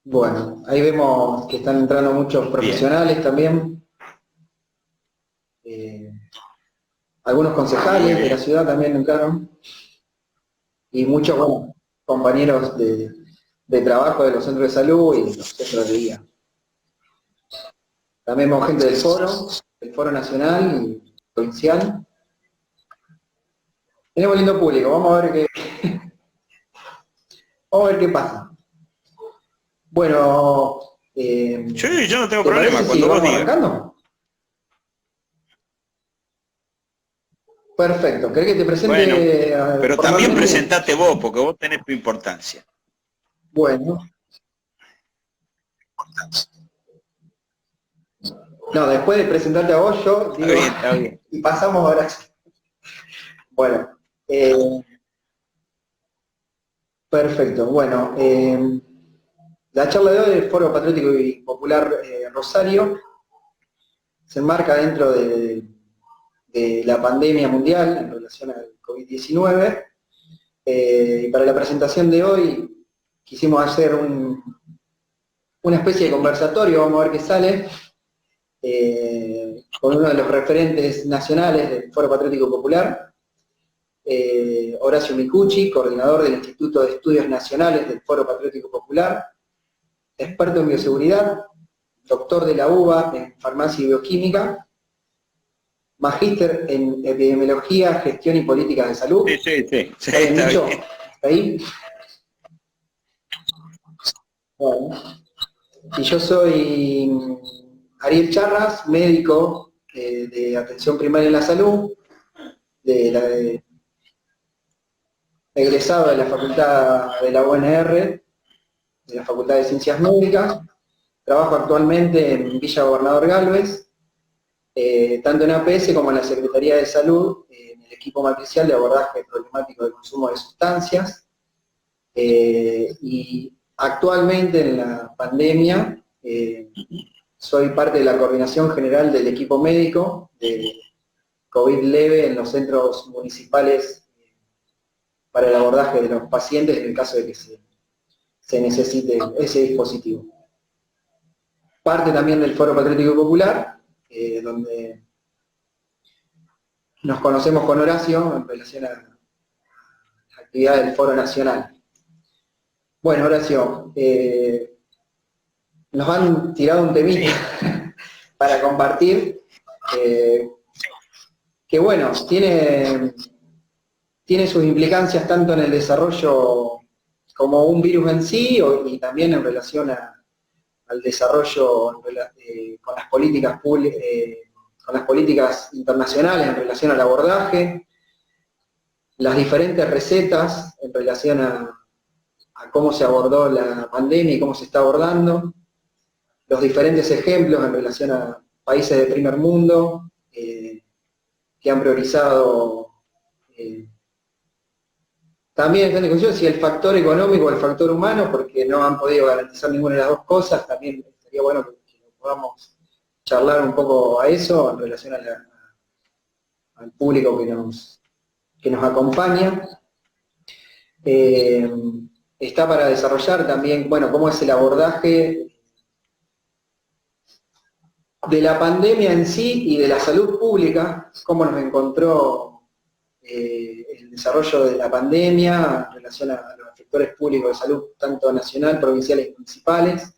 Bueno, ahí vemos que están entrando muchos Bien. profesionales también, eh, algunos Muy concejales de la bien. ciudad también entraron, y muchos, bueno, compañeros de trabajo de los centros de salud y de los centros de día. También vemos gente del Foro Nacional y Provincial. Tenemos lindo público, vamos a ver qué pasa. Bueno, Sí, yo no tengo ¿te parece problema, si cuando vos vamos digas. arrancando? Perfecto, ¿querés que te Bueno, presente pero también formalmente? presentate vos, porque vos tenés tu importancia. Bueno, no, después de presentarte a vos, yo Está digo, bien, está bien. y pasamos ahora. Bueno, eh, perfecto. Bueno, la charla de hoy del Foro Patriótico y Popular Rosario se enmarca dentro de la pandemia mundial en relación al COVID-19. Y para la presentación de hoy quisimos hacer una especie de conversatorio, vamos a ver qué sale, con uno de los referentes nacionales del Foro Patriótico Popular, Horacio Micucci, coordinador del Instituto de Estudios Nacionales del Foro Patriótico Popular, experto en bioseguridad, doctor de la UBA en farmacia y bioquímica, magíster en epidemiología, gestión y políticas de Sí, salud. sí, sí, sí, ¿Está bien está dicho? bien. ¿Está ahí? Bueno. Y yo soy Ariel Charras, médico de atención primaria en la salud, de egresado de la Facultad de la UNR, de la Facultad de Ciencias Médicas. Trabajo actualmente en Villa Gobernador Galvez, tanto en APS como en la Secretaría de Salud, en el equipo matricial de abordaje problemático de consumo de sustancias. Y actualmente en la pandemia soy parte de la coordinación general del equipo médico de COVID leve en los centros municipales para el abordaje de los pacientes en el caso de que se necesite ese dispositivo. Parte también del Foro Patriótico Popular, donde nos conocemos con Horacio en relación a la actividad del Foro Nacional. Bueno, Horacio, nos han tirado un temita Sí, para compartir, eh, que bueno, tiene sus implicancias tanto en el desarrollo como un virus en sí y también en relación al desarrollo con las políticas con las políticas internacionales en relación al abordaje, las diferentes recetas en relación a cómo se abordó la pandemia y cómo se está abordando, los diferentes ejemplos en relación a países de primer mundo que han priorizado también está en discusión si el factor económico o el factor humano, porque no han podido garantizar ninguna de las dos cosas. También sería bueno que podamos charlar un poco a eso en relación al público que nos acompaña. Eh, Está para desarrollar también, bueno, cómo es el abordaje de la pandemia en sí y de la salud pública, cómo nos encontró el desarrollo de la pandemia en relación a los sectores públicos de salud, tanto nacional, provinciales y municipales,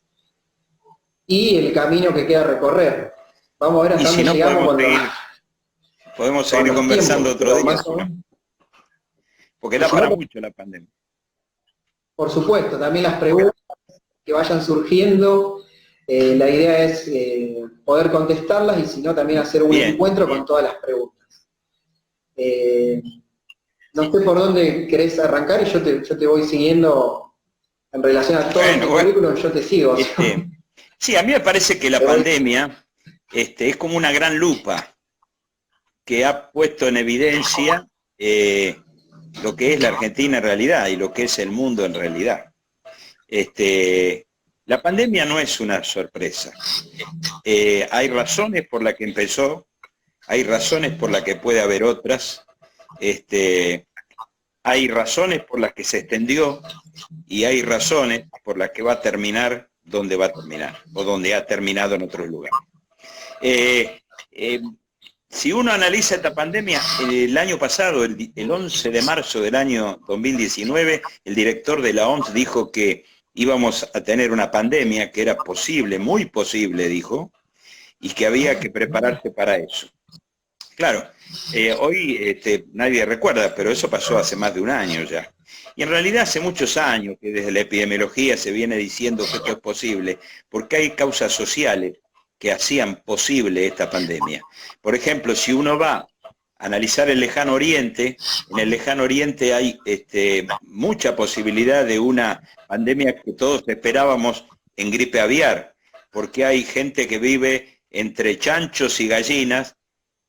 y el camino que queda recorrer. Vamos a ver y hasta si dónde no llegamos podemos con seguir los tiempos, conversando otro pero día, más si o no, menos. porque Y da si no, para mucho la pandemia. por supuesto, también las preguntas que vayan surgiendo, la idea es poder contestarlas y si no, también hacer un Bien, encuentro con bien. todas las preguntas. Eh, no sé por dónde querés arrancar y yo te voy siguiendo en relación a todo Bueno, tu bueno. currículum, yo te sigo. Este, sí, a mí me parece que la Te voy, pandemia es como una gran lupa que ha puesto en evidencia lo que es la Argentina en realidad y lo que es el mundo en realidad. La pandemia no es una sorpresa. Hay razones por las que empezó, hay razones por las que puede haber otras, hay razones por las que se extendió y hay razones por las que va a terminar dónde va a terminar, o dónde ha terminado en otros lugares. Si uno analiza esta pandemia, el año pasado, el 11 de marzo del año 2019, el director de la OMS dijo que íbamos a tener una pandemia, que era posible, muy posible, dijo, y que había que prepararse para eso. Claro, hoy nadie recuerda, pero eso pasó hace más de un año ya. Y en realidad hace muchos años que desde la epidemiología se viene diciendo que esto es posible, porque hay causas sociales que hacían posible esta pandemia. Por ejemplo, si uno va a analizar el Lejano Oriente, en el Lejano Oriente hay mucha posibilidad de una pandemia que todos esperábamos en gripe aviar, porque hay gente que vive entre chanchos y gallinas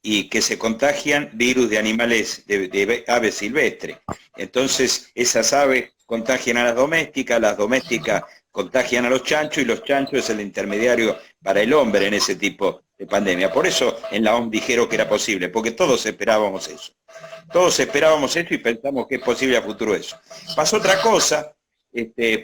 y que se contagian virus de animales, de aves silvestres. Entonces, esas aves contagian a las domésticas contagian a los chanchos, y los chanchos es el intermediario para el hombre en ese tipo de pandemia. Por eso en la OMS dijeron que era posible, porque todos esperábamos eso. Todos esperábamos eso y pensamos que es posible a futuro eso. Pasó otra cosa,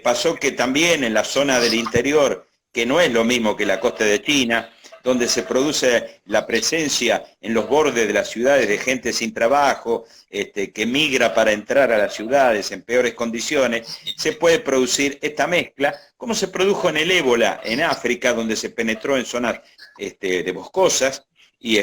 pasó que también en la zona del interior, que no es lo mismo que la costa de China, donde se produce la presencia en los bordes de las ciudades de gente sin trabajo, que migra para entrar a las ciudades en peores condiciones, se puede producir esta mezcla, como se produjo en el ébola en África, donde se penetró en zonas de boscosas, y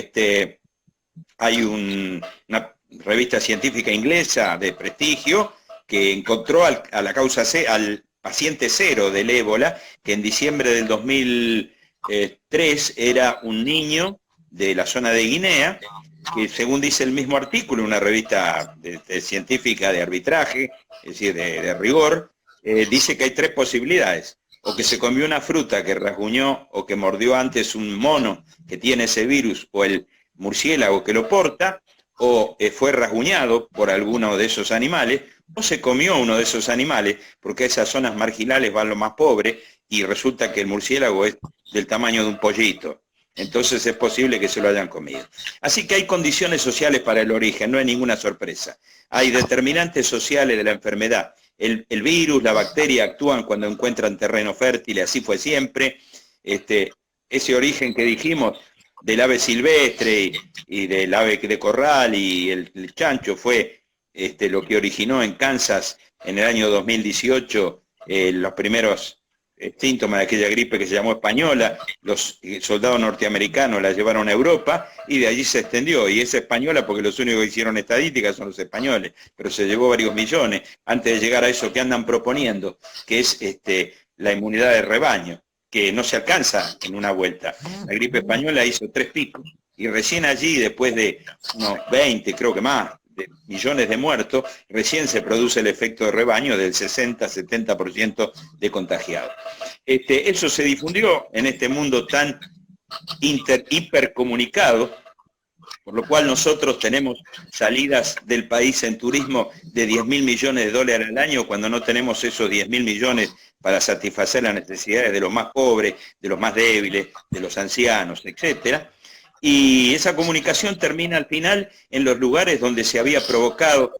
hay una revista científica inglesa de prestigio que encontró al paciente cero del ébola, que en diciembre del 2003 era un niño de la zona de Guinea, que según dice el mismo artículo, una revista científica de arbitraje, es decir, de rigor, dice que hay tres posibilidades: o que se comió una fruta que rasguñó o que mordió antes un mono que tiene ese virus, o el murciélago que lo porta, o fue rasguñado por alguno de esos animales, o se comió uno de esos animales, porque a esas zonas marginales van los más pobres, y resulta que el murciélago es del tamaño de un pollito. Entonces es posible que se lo hayan comido. Así que hay condiciones sociales para el origen, no hay ninguna sorpresa. Hay determinantes sociales de la enfermedad. El virus, la bacteria actúan cuando encuentran terreno fértil, así fue siempre. Ese origen que dijimos del ave silvestre y del ave de corral y el chancho fue lo que originó en Kansas en el año 2018 los primeros síntomas de aquella gripe que se llamó española. Los soldados norteamericanos la llevaron a Europa y de allí se extendió, y es española porque los únicos que hicieron estadísticas son los españoles, pero se llevó varios millones antes de llegar a eso que andan proponiendo, que es la inmunidad de rebaño, que no se alcanza en una vuelta. La gripe española hizo 3 picos, y recién allí, después de unos 20, creo que más, de millones de muertos, recién se produce el efecto de rebaño del 60-70% de contagiados. Eso se difundió en este mundo tan hipercomunicado, por lo cual nosotros tenemos salidas del país en turismo de 10.000 millones de dólares al año, cuando no tenemos esos 10.000 millones para satisfacer las necesidades de los más pobres, de los más débiles, de los ancianos, etcétera. Y esa comunicación termina al final en los lugares donde se había provocado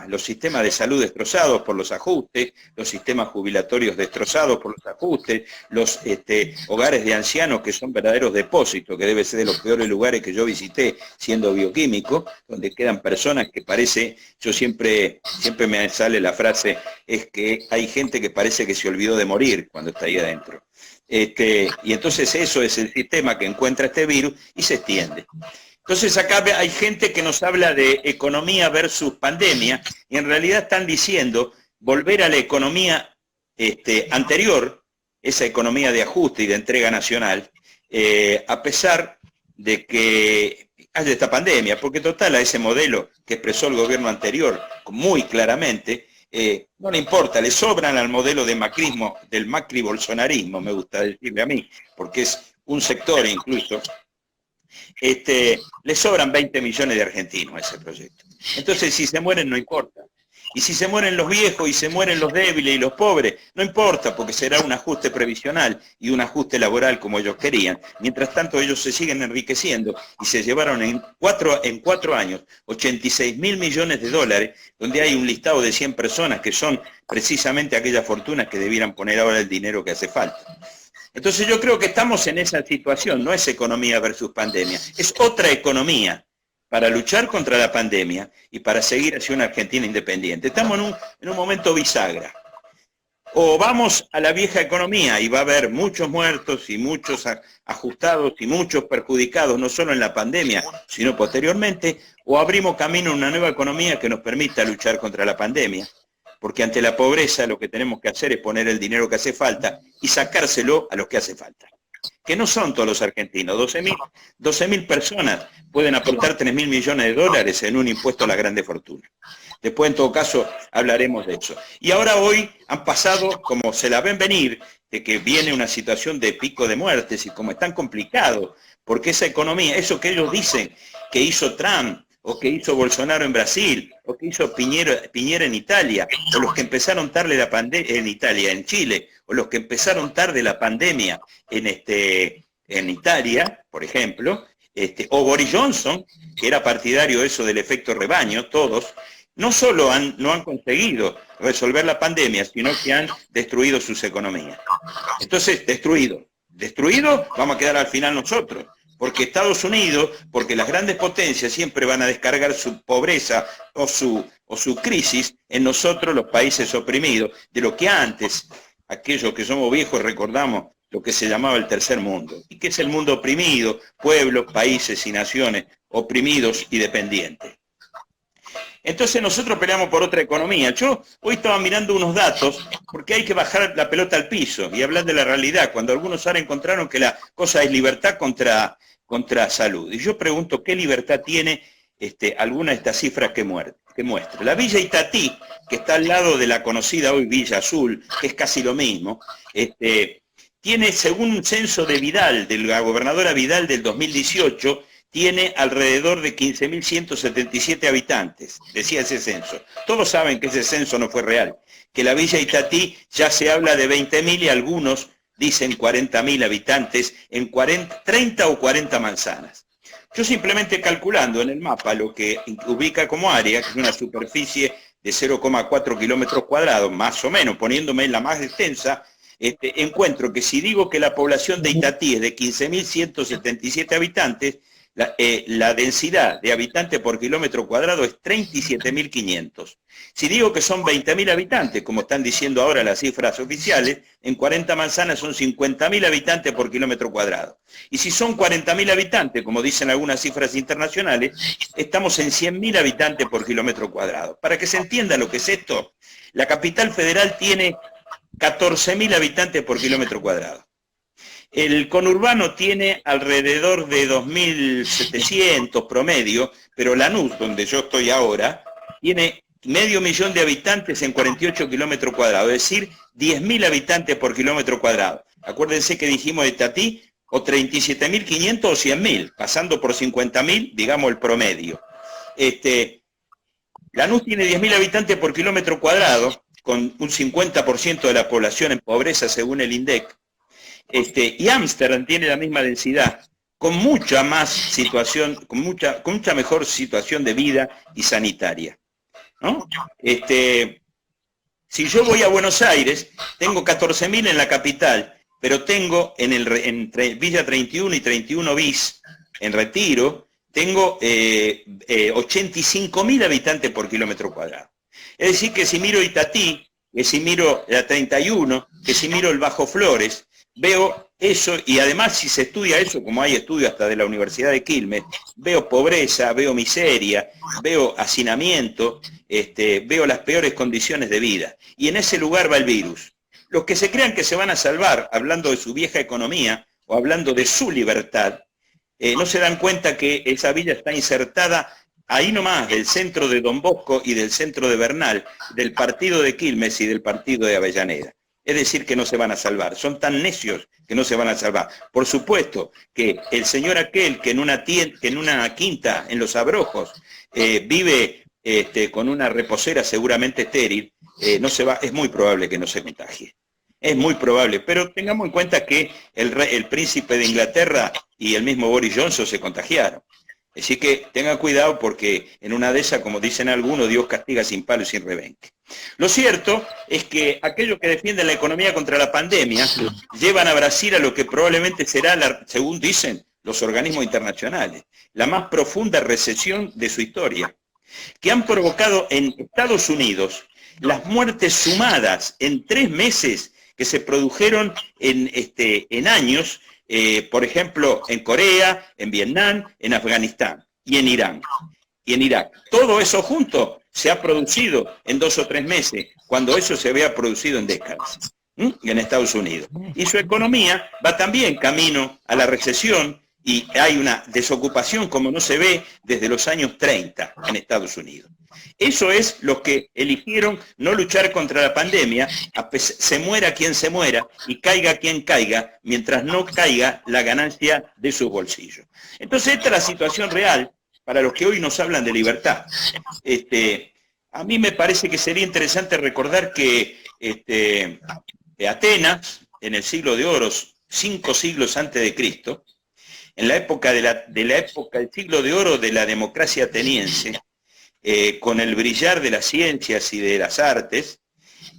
los sistemas de salud destrozados por los ajustes, los sistemas jubilatorios destrozados por los ajustes, los hogares de ancianos que son verdaderos depósitos, que debe ser de los peores lugares que yo visité siendo bioquímico, donde quedan personas que parece, yo siempre me sale la frase, es que hay gente que parece que se olvidó de morir cuando está ahí adentro. Y entonces eso es el sistema que encuentra este virus y se extiende. Entonces acá hay gente que nos habla de economía versus pandemia, y en realidad están diciendo volver a la economía anterior, esa economía de ajuste y de entrega nacional, a pesar de que haya esta pandemia, porque total a ese modelo que expresó el gobierno anterior muy claramente, no le importa, le sobran al modelo de macrismo, del macri-bolsonarismo, me gusta decirle a mí, porque es un sector incluso, le sobran 20 millones de argentinos a ese proyecto. Entonces, si se mueren, no importa. Y si se mueren los viejos y se mueren los débiles y los pobres, no importa, porque será un ajuste previsional y un ajuste laboral como ellos querían. Mientras tanto, ellos se siguen enriqueciendo y se llevaron en cuatro años 86.000 millones de dólares, donde hay un listado de 100 personas que son precisamente aquellas fortunas que debieran poner ahora el dinero que hace falta. Entonces yo creo que estamos en esa situación, no es economía versus pandemia, es otra economía para luchar contra la pandemia y para seguir hacia una Argentina independiente. Estamos en un momento bisagra. O vamos a la vieja economía y va a haber muchos muertos y muchos ajustados y muchos perjudicados, no solo en la pandemia, sino posteriormente, o abrimos camino a una nueva economía que nos permita luchar contra la pandemia. Porque ante la pobreza lo que tenemos que hacer es poner el dinero que hace falta y sacárselo a los que hace falta. Que no son todos los argentinos, 12.000 personas pueden aportar 3.000 millones de dólares en un impuesto a la grande fortuna. Después, en todo caso, hablaremos de eso. Y ahora hoy han pasado, como se la ven venir, de que viene una situación de pico de muertes y como es tan complicado, porque esa economía, eso que ellos dicen que hizo Trump, o que hizo Bolsonaro en Brasil, o que hizo Piñera en Italia, o los que empezaron tarde la pandemia en Italia, en Chile, o los que empezaron tarde la pandemia en Italia, por ejemplo, o Boris Johnson, que era partidario eso del efecto rebaño, todos, no solo no han conseguido resolver la pandemia, sino que han destruido sus economías. Entonces, destruido, vamos a quedar al final nosotros. Porque Estados Unidos, porque las grandes potencias siempre van a descargar su pobreza o su crisis en nosotros, los países oprimidos, de lo que antes, aquellos que somos viejos, recordamos lo que se llamaba el tercer mundo, y que es el mundo oprimido, pueblos, países y naciones oprimidos y dependientes. Entonces nosotros peleamos por otra economía. Yo hoy estaba mirando unos datos, porque hay que bajar la pelota al piso y hablar de la realidad, cuando algunos ahora encontraron que la cosa es libertad contra salud. Y yo pregunto, ¿qué libertad tiene alguna de estas cifras que muestra? La Villa Itatí, que está al lado de la conocida hoy Villa Azul, que es casi lo mismo, tiene, según un censo de Vidal, de la gobernadora Vidal del 2018, tiene alrededor de 15.177 habitantes, decía ese censo. Todos saben que ese censo no fue real, que la Villa Itatí ya se habla de 20.000 y algunos dicen 40.000 habitantes en 30 o 40 manzanas. Yo simplemente calculando en el mapa lo que ubica como área, que es una superficie de 0,4 kilómetros cuadrados, más o menos, poniéndome en la más extensa, encuentro que si digo que la población de Itatí es de 15.177 habitantes, la densidad de habitantes por kilómetro cuadrado es 37.500. Si digo que son 20.000 habitantes, como están diciendo ahora las cifras oficiales, en 40 manzanas son 50.000 habitantes por kilómetro cuadrado. Y si son 40.000 habitantes, como dicen algunas cifras internacionales, estamos en 100.000 habitantes por kilómetro cuadrado. Para que se entienda lo que es esto, la capital federal tiene 14.000 habitantes por kilómetro cuadrado. El conurbano tiene alrededor de 2.700 promedio, pero Lanús, donde yo estoy ahora, tiene 500.000 de habitantes en 48 kilómetros cuadrados, es decir, 10.000 habitantes por kilómetro cuadrado. Acuérdense que dijimos de Itatí, o 37.500 o 100.000, pasando por 50.000, digamos el promedio. Lanús tiene 10.000 habitantes por kilómetro cuadrado, con un 50% de la población en pobreza según el INDEC. Y Ámsterdam tiene la misma densidad, con mucha más situación, con mucha mejor situación de vida y sanitaria, ¿no? Si yo voy a Buenos Aires, tengo 14.000 en la capital, pero tengo entre Villa 31 y 31 bis, en Retiro, tengo 85.000 habitantes por kilómetro cuadrado. Es decir, que si miro Itatí, que si miro la 31, que si miro el Bajo Flores, veo eso, y además si se estudia eso, como hay estudios hasta de la Universidad de Quilmes, veo pobreza, veo miseria, veo hacinamiento, veo las peores condiciones de vida. Y en ese lugar va el virus. Los que se crean que se van a salvar, hablando de su vieja economía, o hablando de su libertad, no se dan cuenta que esa villa está insertada ahí nomás, del centro de Don Bosco y del centro de Bernal, del partido de Quilmes y del partido de Avellaneda. Es decir, que no se van a salvar. Son tan necios que no se van a salvar. Por supuesto que el señor aquel que en una quinta, en Los Abrojos, vive con una reposera seguramente estéril, es muy probable que no se contagie. Es muy probable, pero tengamos en cuenta que el príncipe de Inglaterra y el mismo Boris Johnson se contagiaron. Así que tengan cuidado porque en una de esas, como dicen algunos, Dios castiga sin palo y sin rebenque. Lo cierto es que aquellos que defienden la economía contra la pandemia llevan a Brasil a lo que probablemente será, según dicen los organismos internacionales, la más profunda recesión de su historia, que han provocado en Estados Unidos las muertes sumadas en 3 meses que se produjeron en años, por ejemplo, en Corea, en Vietnam, en Afganistán y en Irán y en Irak. Todo eso junto se ha producido en 2 o 3 meses, cuando eso se había producido en décadas, en Estados Unidos. Y su economía va también camino a la recesión y hay una desocupación como no se ve desde los años 30 en Estados Unidos. Eso es lo que eligieron no luchar contra la pandemia, se muera quien se muera y caiga quien caiga, mientras no caiga la ganancia de sus bolsillos. Entonces esta es la situación real para los que hoy nos hablan de libertad. A mí me parece que sería interesante recordar que Atenas, en el siglo de oro, 5 siglos antes de Cristo, en la época del siglo de oro de la democracia ateniense, con el brillar de las ciencias y de las artes,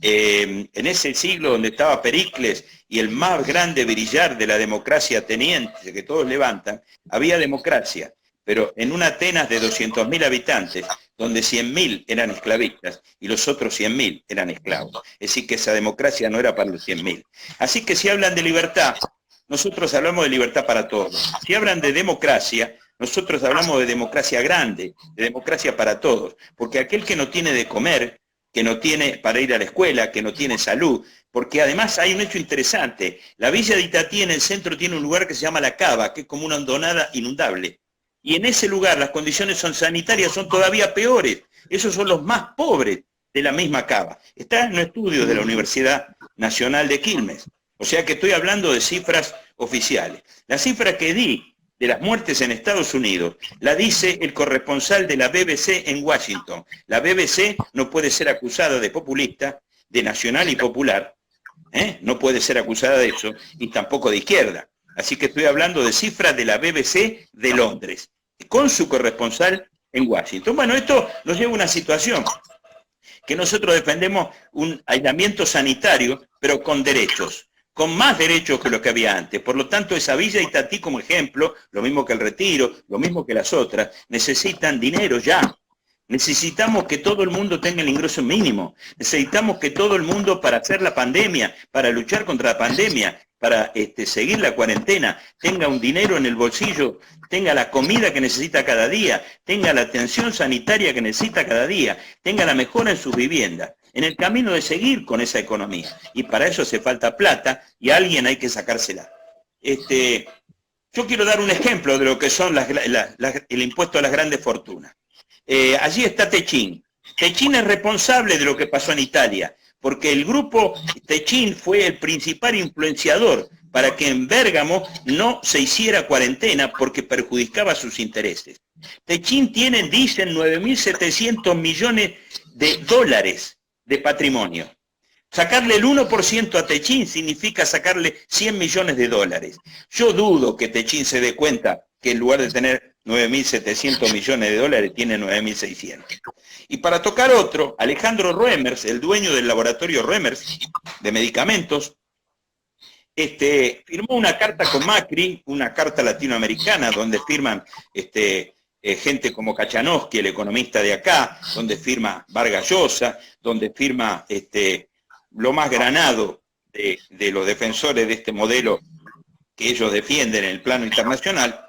en ese siglo donde estaba Pericles y el más grande brillar de la democracia ateniense que todos levantan, había democracia, pero en una Atenas de 200.000 habitantes, donde 100.000 eran esclavistas y los otros 100.000 eran esclavos. Es decir, que esa democracia no era para los 100.000. Así que si hablan de libertad, nosotros hablamos de libertad para todos. Si hablan de democracia, nosotros hablamos de democracia grande, de democracia para todos, porque aquel que no tiene de comer, que no tiene para ir a la escuela, que no tiene salud, porque además hay un hecho interesante, la Villa de Itatí en el centro tiene un lugar que se llama La Cava, que es como una hondonada inundable, y en ese lugar las condiciones sanitarias son todavía peores, esos son los más pobres de la misma Cava. Está en un estudio de la Universidad Nacional de Quilmes, o sea que estoy hablando de cifras oficiales. La cifra que di de las muertes en Estados Unidos, la dice el corresponsal de la BBC en Washington. La BBC no puede ser acusada de populista, de nacional y popular, no puede ser acusada de eso, y tampoco de izquierda. Así que estoy hablando de cifras de la BBC de Londres, con su corresponsal en Washington. Bueno, esto nos lleva a una situación que nosotros defendemos un aislamiento sanitario, pero con derechos, con más derechos que lo que había antes. Por lo tanto, esa Villa Itatí como ejemplo, lo mismo que el Retiro, lo mismo que las otras, necesitan dinero ya. Necesitamos que todo el mundo tenga el ingreso mínimo. Necesitamos que todo el mundo, para hacer la pandemia, para luchar contra la pandemia, para seguir la cuarentena, tenga un dinero en el bolsillo, tenga la comida que necesita cada día, tenga la atención sanitaria que necesita cada día, tenga la mejora en sus viviendas, en el camino de seguir con esa economía. Y para eso hace falta plata y a alguien hay que sacársela. Yo quiero dar un ejemplo de lo que son el impuesto a las grandes fortunas. Allí está Techin. Techin es responsable de lo que pasó en Italia, porque el grupo Techin fue el principal influenciador para que en Bérgamo no se hiciera cuarentena porque perjudicaba sus intereses. Techin tiene, dicen, 9.700 millones de dólares de patrimonio. Sacarle el 1% a Techin significa sacarle 100 millones de dólares. Yo dudo que Techin se dé cuenta que en lugar de tener 9.700 millones de dólares, tiene 9.600. Y para tocar otro, Alejandro Roemers, el dueño del laboratorio Roemers de medicamentos, firmó una carta con Macri, una carta latinoamericana, donde firman gente como Kachanowski, el economista de acá, donde firma Vargas Llosa, donde firma lo más granado de los defensores de este modelo que ellos defienden en el plano internacional.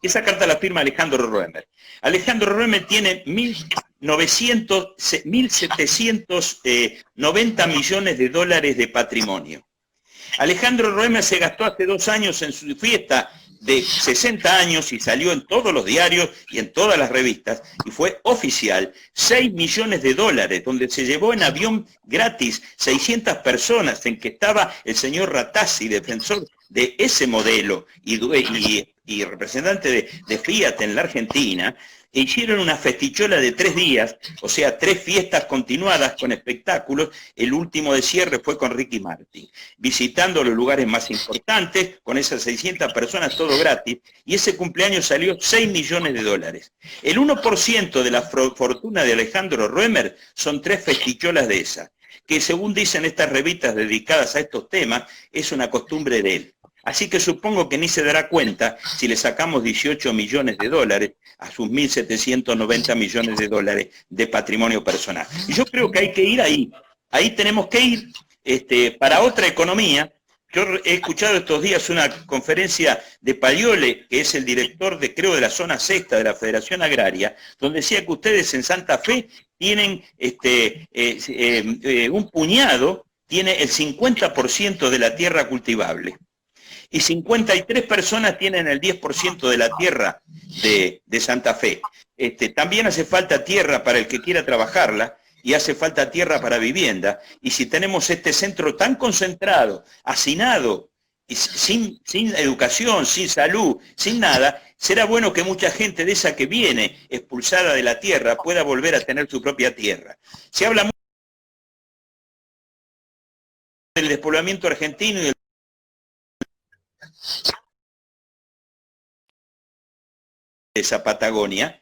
Esa carta la firma Alejandro Roemer. Alejandro Roemer tiene 1.790 millones de dólares de patrimonio. Alejandro Roemer se gastó hace 2 años en su fiesta de 60 años y salió en todos los diarios y en todas las revistas, y fue oficial, 6 millones de dólares, donde se llevó en avión gratis 600 personas, en que estaba el señor Ratazzi, defensor de ese modelo y y representante de Fiat en la Argentina, hicieron una festichola de 3 días, o sea, 3 fiestas continuadas con espectáculos. El último de cierre fue con Ricky Martin, visitando los lugares más importantes, con esas 600 personas, todo gratis, y ese cumpleaños salió $6 millones. El 1% de la fortuna de Alejandro Roemer son 3 festicholas de esas, que según dicen estas revistas dedicadas a estos temas, es una costumbre de él. Así que supongo que ni se dará cuenta si le sacamos $18 millones a sus 1.790 millones de dólares de patrimonio personal. Y yo creo que hay que ir ahí. Ahí tenemos que ir para otra economía. Yo he escuchado estos días una conferencia de Pagliole, que es el director creo, de la zona sexta de la Federación Agraria, donde decía que ustedes en Santa Fe tienen un puñado, tiene el 50% de la tierra cultivable. Y 53 personas tienen el 10% de la tierra de Santa Fe. También hace falta tierra para el que quiera trabajarla y hace falta tierra para vivienda. Y si tenemos este centro tan concentrado, hacinado, y sin educación, sin salud, sin nada, será bueno que mucha gente de esa que viene expulsada de la tierra pueda volver a tener su propia tierra. Se habla mucho del despoblamiento argentino y del esa Patagonia,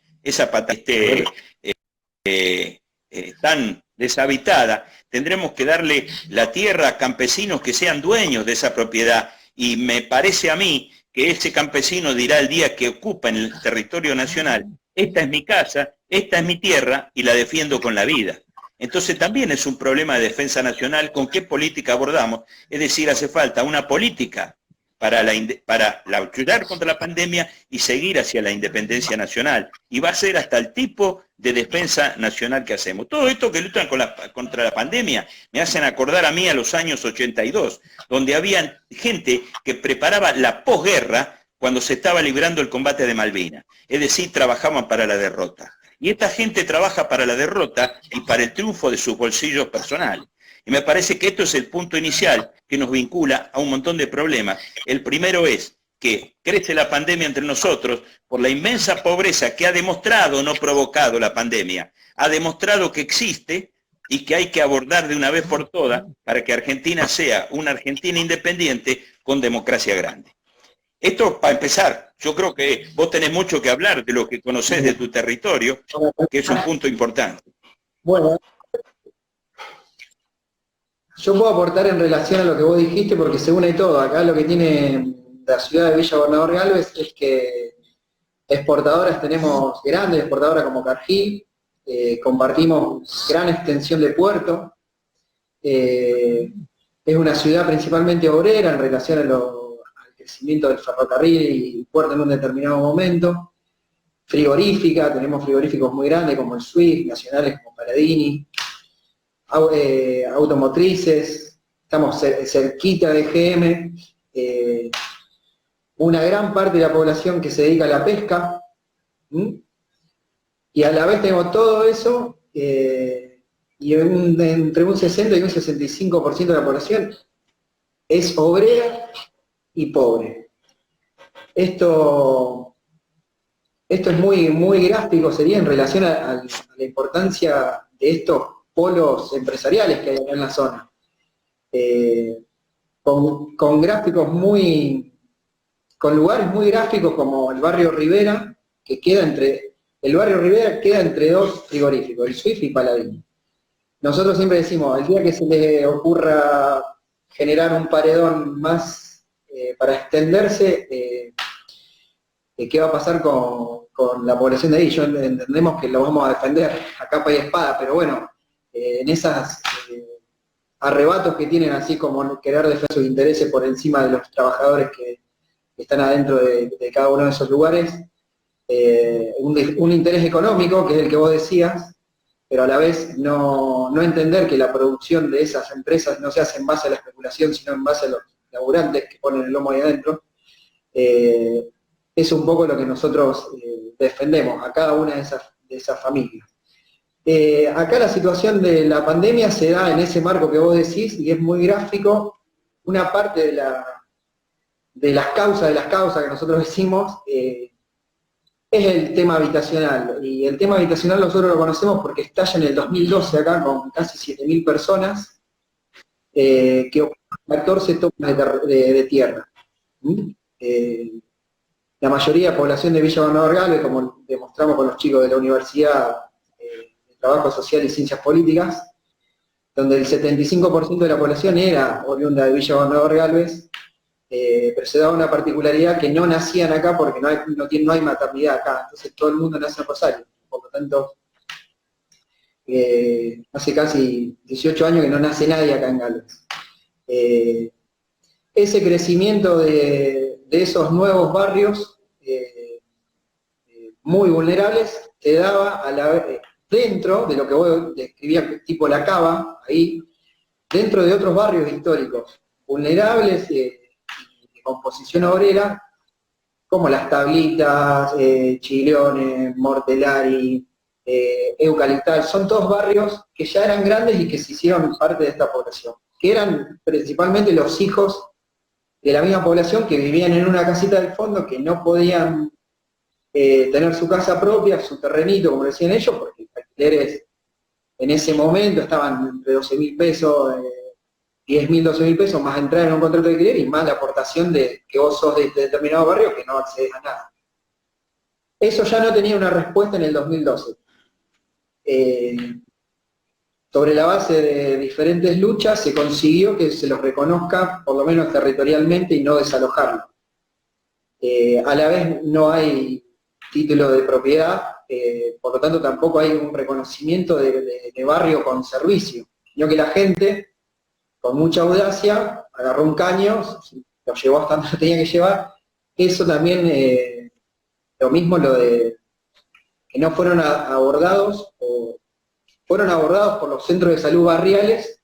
tan deshabitada. Tendremos que darle la tierra a campesinos que sean dueños de esa propiedad, y me parece a mí que ese campesino dirá el día que ocupa en el territorio nacional: esta es mi casa, esta es mi tierra y la defiendo con la vida. Entonces también es un problema de defensa nacional, con qué política abordamos. Es decir, hace falta una política para luchar contra la pandemia y seguir hacia la independencia nacional. Y va a ser hasta el tipo de defensa nacional que hacemos. Todo esto que luchan contra la pandemia me hacen acordar a mí a los años 82, donde había gente que preparaba la posguerra cuando se estaba librando el combate de Malvinas. Es decir, trabajaban para la derrota. Y esta gente trabaja para la derrota y para el triunfo de sus bolsillos personales. Y me parece que esto es el punto inicial que nos vincula a un montón de problemas. El primero es que crece la pandemia entre nosotros por la inmensa pobreza que ha demostrado, no provocado la pandemia, ha demostrado que existe y que hay que abordar de una vez por todas para que Argentina sea una Argentina independiente con democracia grande. Esto para empezar. Yo creo que vos tenés mucho que hablar de lo que conocés de tu territorio, que es un punto importante. Bueno, yo puedo aportar en relación a lo que vos dijiste, porque se une todo. Acá lo que tiene la ciudad de Villa Gobernador Galvez es que exportadoras tenemos grandes, exportadoras como Cargill, compartimos gran extensión de puerto, es una ciudad principalmente obrera en relación al crecimiento del ferrocarril y puerto en un determinado momento, frigorífica, tenemos frigoríficos muy grandes como el Swift, nacionales como Paladini, automotrices, estamos cerquita de GM, una gran parte de la población que se dedica a la pesca, y a la vez tenemos todo eso, y entre un 60 y un 65% de la población es obrera y pobre. Esto es muy gráfico, sería en relación a la importancia de estos polos empresariales que hay acá en la zona, con gráficos con lugares muy gráficos como el barrio Rivera, que queda entre dos frigoríficos, el Swift y Paladini. Nosotros siempre decimos, el día que se le ocurra generar un paredón más para extenderse, ¿qué va a pasar con la población de ahí? Entendemos que lo vamos a defender a capa y espada, pero bueno, en esos arrebatos que tienen, así como querer defender sus intereses por encima de los trabajadores que están adentro de cada uno de esos lugares, un interés económico, que es el que vos decías, pero a la vez no entender que la producción de esas empresas no se hace en base a la especulación, sino en base a los laburantes que ponen el lomo ahí adentro, es un poco lo que nosotros defendemos a cada una de esas familias. Acá la situación de la pandemia se da en ese marco que vos decís, y es muy gráfico. Una parte de las causas que nosotros decimos, es el tema habitacional. Y el tema habitacional nosotros lo conocemos porque estalla en el 2012 acá con casi 7.000 personas que ocupan 14 tomas de tierra. ¿Mm? La mayoría de población de Villa Gobernador Galvez, como demostramos con los chicos de la Universidad de Trabajo Social y Ciencias Políticas, donde el 75% de la población era oriunda de Villa Gobernador Galvez, pero se daba una particularidad que no nacían acá porque no hay maternidad acá, entonces todo el mundo nace en Rosario, por lo tanto, hace casi 18 años que no nace nadie acá en Galvez. Ese crecimiento de esos nuevos barrios muy vulnerables se daba a la vez, dentro de lo que vos describías, tipo La Cava, ahí, dentro de otros barrios históricos vulnerables de composición obrera, como Las Tablitas, Chileones, Mortelari, Eucaliptal, son todos barrios que ya eran grandes y que se hicieron parte de esta población, que eran principalmente los hijos de la misma población que vivían en una casita del fondo, que no podían tener su casa propia, su terrenito, como decían ellos, porque los alquileres en ese momento estaban entre 12.000 pesos, 10.000, 12.000 pesos, más entrar en un contrato de alquiler y más la aportación de que vos sos de determinado barrio que no accedes a nada. Eso ya no tenía una respuesta en el 2012. Sobre la base de diferentes luchas se consiguió que se los reconozca, por lo menos territorialmente, y no desalojarlo. A la vez no hay título de propiedad, por lo tanto tampoco hay un reconocimiento de barrio con servicio, sino que la gente, con mucha audacia, agarró un caño, lo llevó hasta donde lo tenía que llevar. Eso también, lo mismo lo de que no fueron abordados, o fueron abordados por los centros de salud barriales,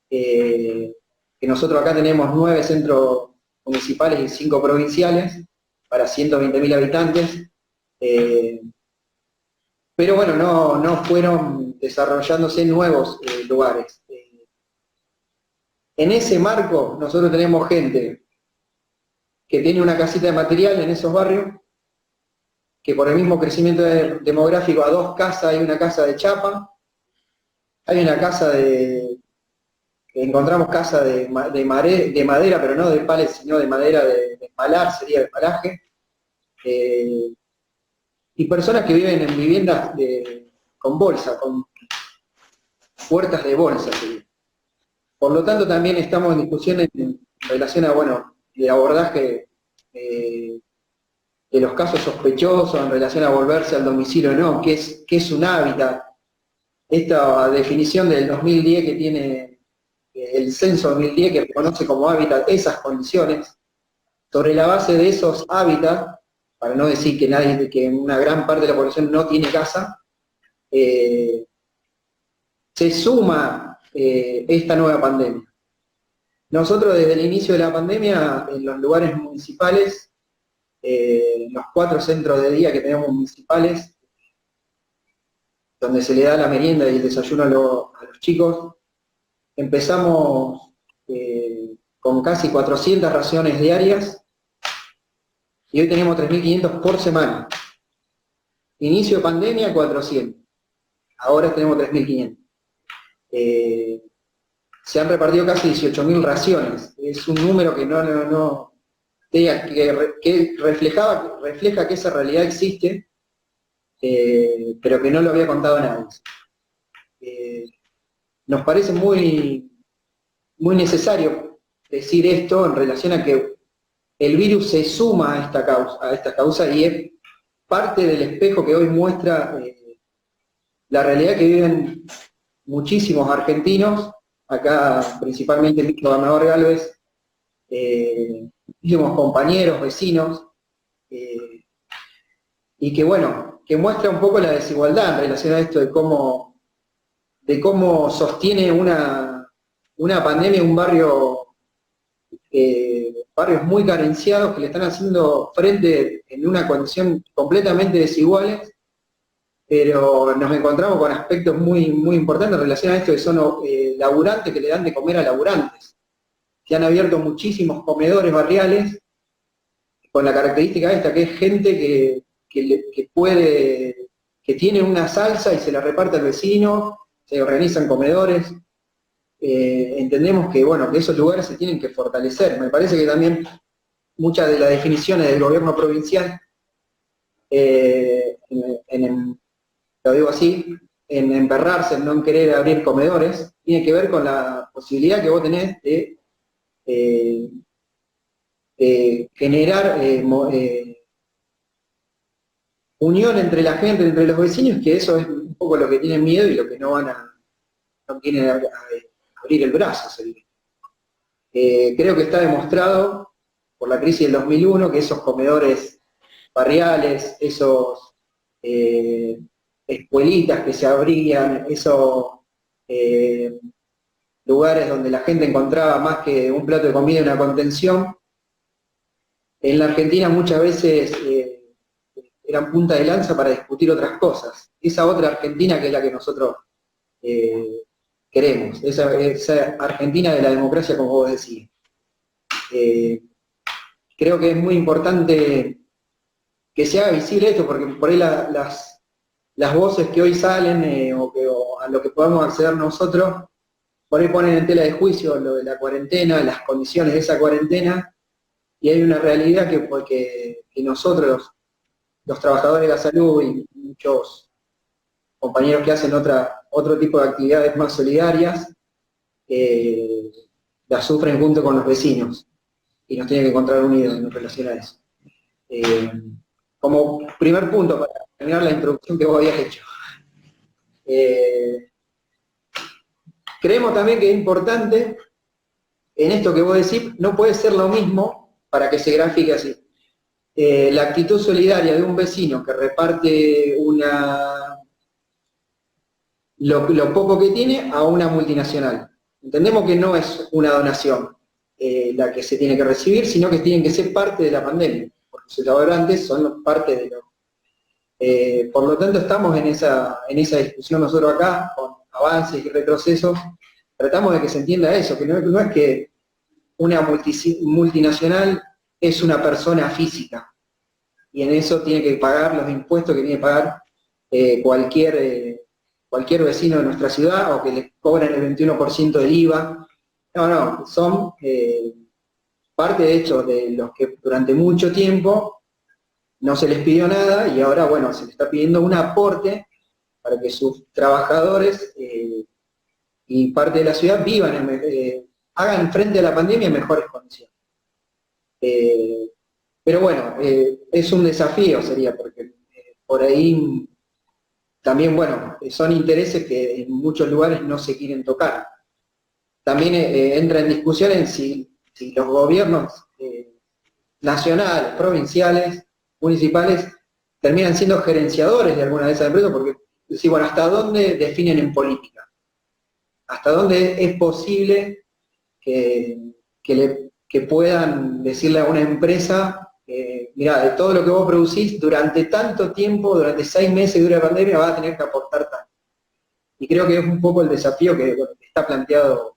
que nosotros acá tenemos 9 centros municipales y 5 provinciales, para 120.000 habitantes, pero bueno, no fueron desarrollándose nuevos lugares. En ese marco nosotros tenemos gente que tiene una casita de material en esos barrios, que por el mismo crecimiento demográfico a 2 casas hay una casa de chapa, hay una casa que encontramos casa de madera, pero no de palet, sino de madera de espalar, sería de palaje, y personas que viven en viviendas con bolsa, con puertas de bolsa, sería. Por lo tanto, también estamos en discusión en relación a, bueno, el abordaje de los casos sospechosos, en relación a volverse al domicilio o no, qué es un hábitat. Esta definición del 2010 que tiene el censo 2010, que reconoce como hábitat esas condiciones, sobre la base de esos hábitats, para no decir que una gran parte de la población no tiene casa, se suma esta nueva pandemia. Nosotros desde el inicio de la pandemia, en los lugares municipales, los 4 centros de día que tenemos municipales, donde se le da la merienda y el desayuno a los chicos, empezamos con casi 400 raciones diarias y hoy tenemos 3.500 por semana. Inicio de pandemia, 400. Ahora tenemos 3.500. Se han repartido casi 18.000 raciones. Es un número que que refleja que esa realidad existe, pero que no lo había contado nadie. Nos parece muy necesario decir esto en relación a que el virus se suma a esta causa y es parte del espejo que hoy muestra la realidad que viven muchísimos argentinos, acá principalmente en Gobernador Galvez, muchísimos compañeros, vecinos, y que bueno, que muestra un poco la desigualdad en relación a esto de cómo sostiene una pandemia un barrios muy carenciados que le están haciendo frente en una condición completamente desiguales, pero nos encontramos con aspectos muy importantes en relación a esto, que son laburantes que le dan de comer a laburantes. Se han abierto muchísimos comedores barriales con la característica esta, que es gente que tiene una salsa y se la reparte al vecino, se organizan comedores. Entendemos que, bueno, que esos lugares se tienen que fortalecer. Me parece que también muchas de las definiciones del gobierno provincial, lo digo así, en emperrarse, en no querer abrir comedores, tiene que ver con la posibilidad que vos tenés de generar unión entre la gente, entre los vecinos, que eso es un poco lo que tienen miedo y lo que no quieren abrir el brazo. Creo que está demostrado por la crisis del 2001 que esos comedores barriales, esos escuelitas que se abrían, esos lugares donde la gente encontraba más que un plato de comida y una contención, en la Argentina muchas veces eran punta de lanza para discutir otras cosas. Esa otra Argentina que es la que nosotros queremos, esa Argentina de la democracia, como vos decís. Creo que es muy importante que se haga visible esto, porque por ahí las voces que hoy salen o a lo que podamos acceder nosotros, por ahí ponen en tela de juicio lo de la cuarentena, las condiciones de esa cuarentena, y hay una realidad que nosotros, los trabajadores de la salud y muchos compañeros que hacen otro tipo de actividades más solidarias, las sufren junto con los vecinos y nos tienen que encontrar unidos en relación a eso. Como primer punto, para terminar la introducción que vos habías hecho. Creemos también que es importante, en esto que vos decís, no puede ser lo mismo para que se grafique así. La actitud solidaria de un vecino que reparte lo poco que tiene a una multinacional. Entendemos que no es una donación la que se tiene que recibir, sino que tienen que ser parte de la pandemia, porque los laborantes son parte de lo... por lo tanto, estamos en esa discusión nosotros acá, con avances y retrocesos, tratamos de que se entienda eso, que no es que una multinacional es una persona física, y en eso tiene que pagar los impuestos que tiene que pagar cualquier vecino de nuestra ciudad, o que le cobran el 21% del IVA. No, son parte de hecho de los que durante mucho tiempo no se les pidió nada y ahora, bueno, se les está pidiendo un aporte para que sus trabajadores y parte de la ciudad hagan frente a la pandemia en mejores condiciones. Pero bueno, es un desafío sería, porque por ahí también, bueno, son intereses que en muchos lugares no se quieren tocar. También entra en discusión en si los gobiernos nacionales, provinciales, municipales, terminan siendo gerenciadores de alguna de esas empresas, porque, sí, bueno, ¿hasta dónde definen en política? ¿Hasta dónde es posible que puedan decirle a una empresa, mira, de todo lo que vos producís durante tanto tiempo, durante 6 meses que dura la pandemia, vas a tener que aportar tanto? Y creo que es un poco el desafío que está planteado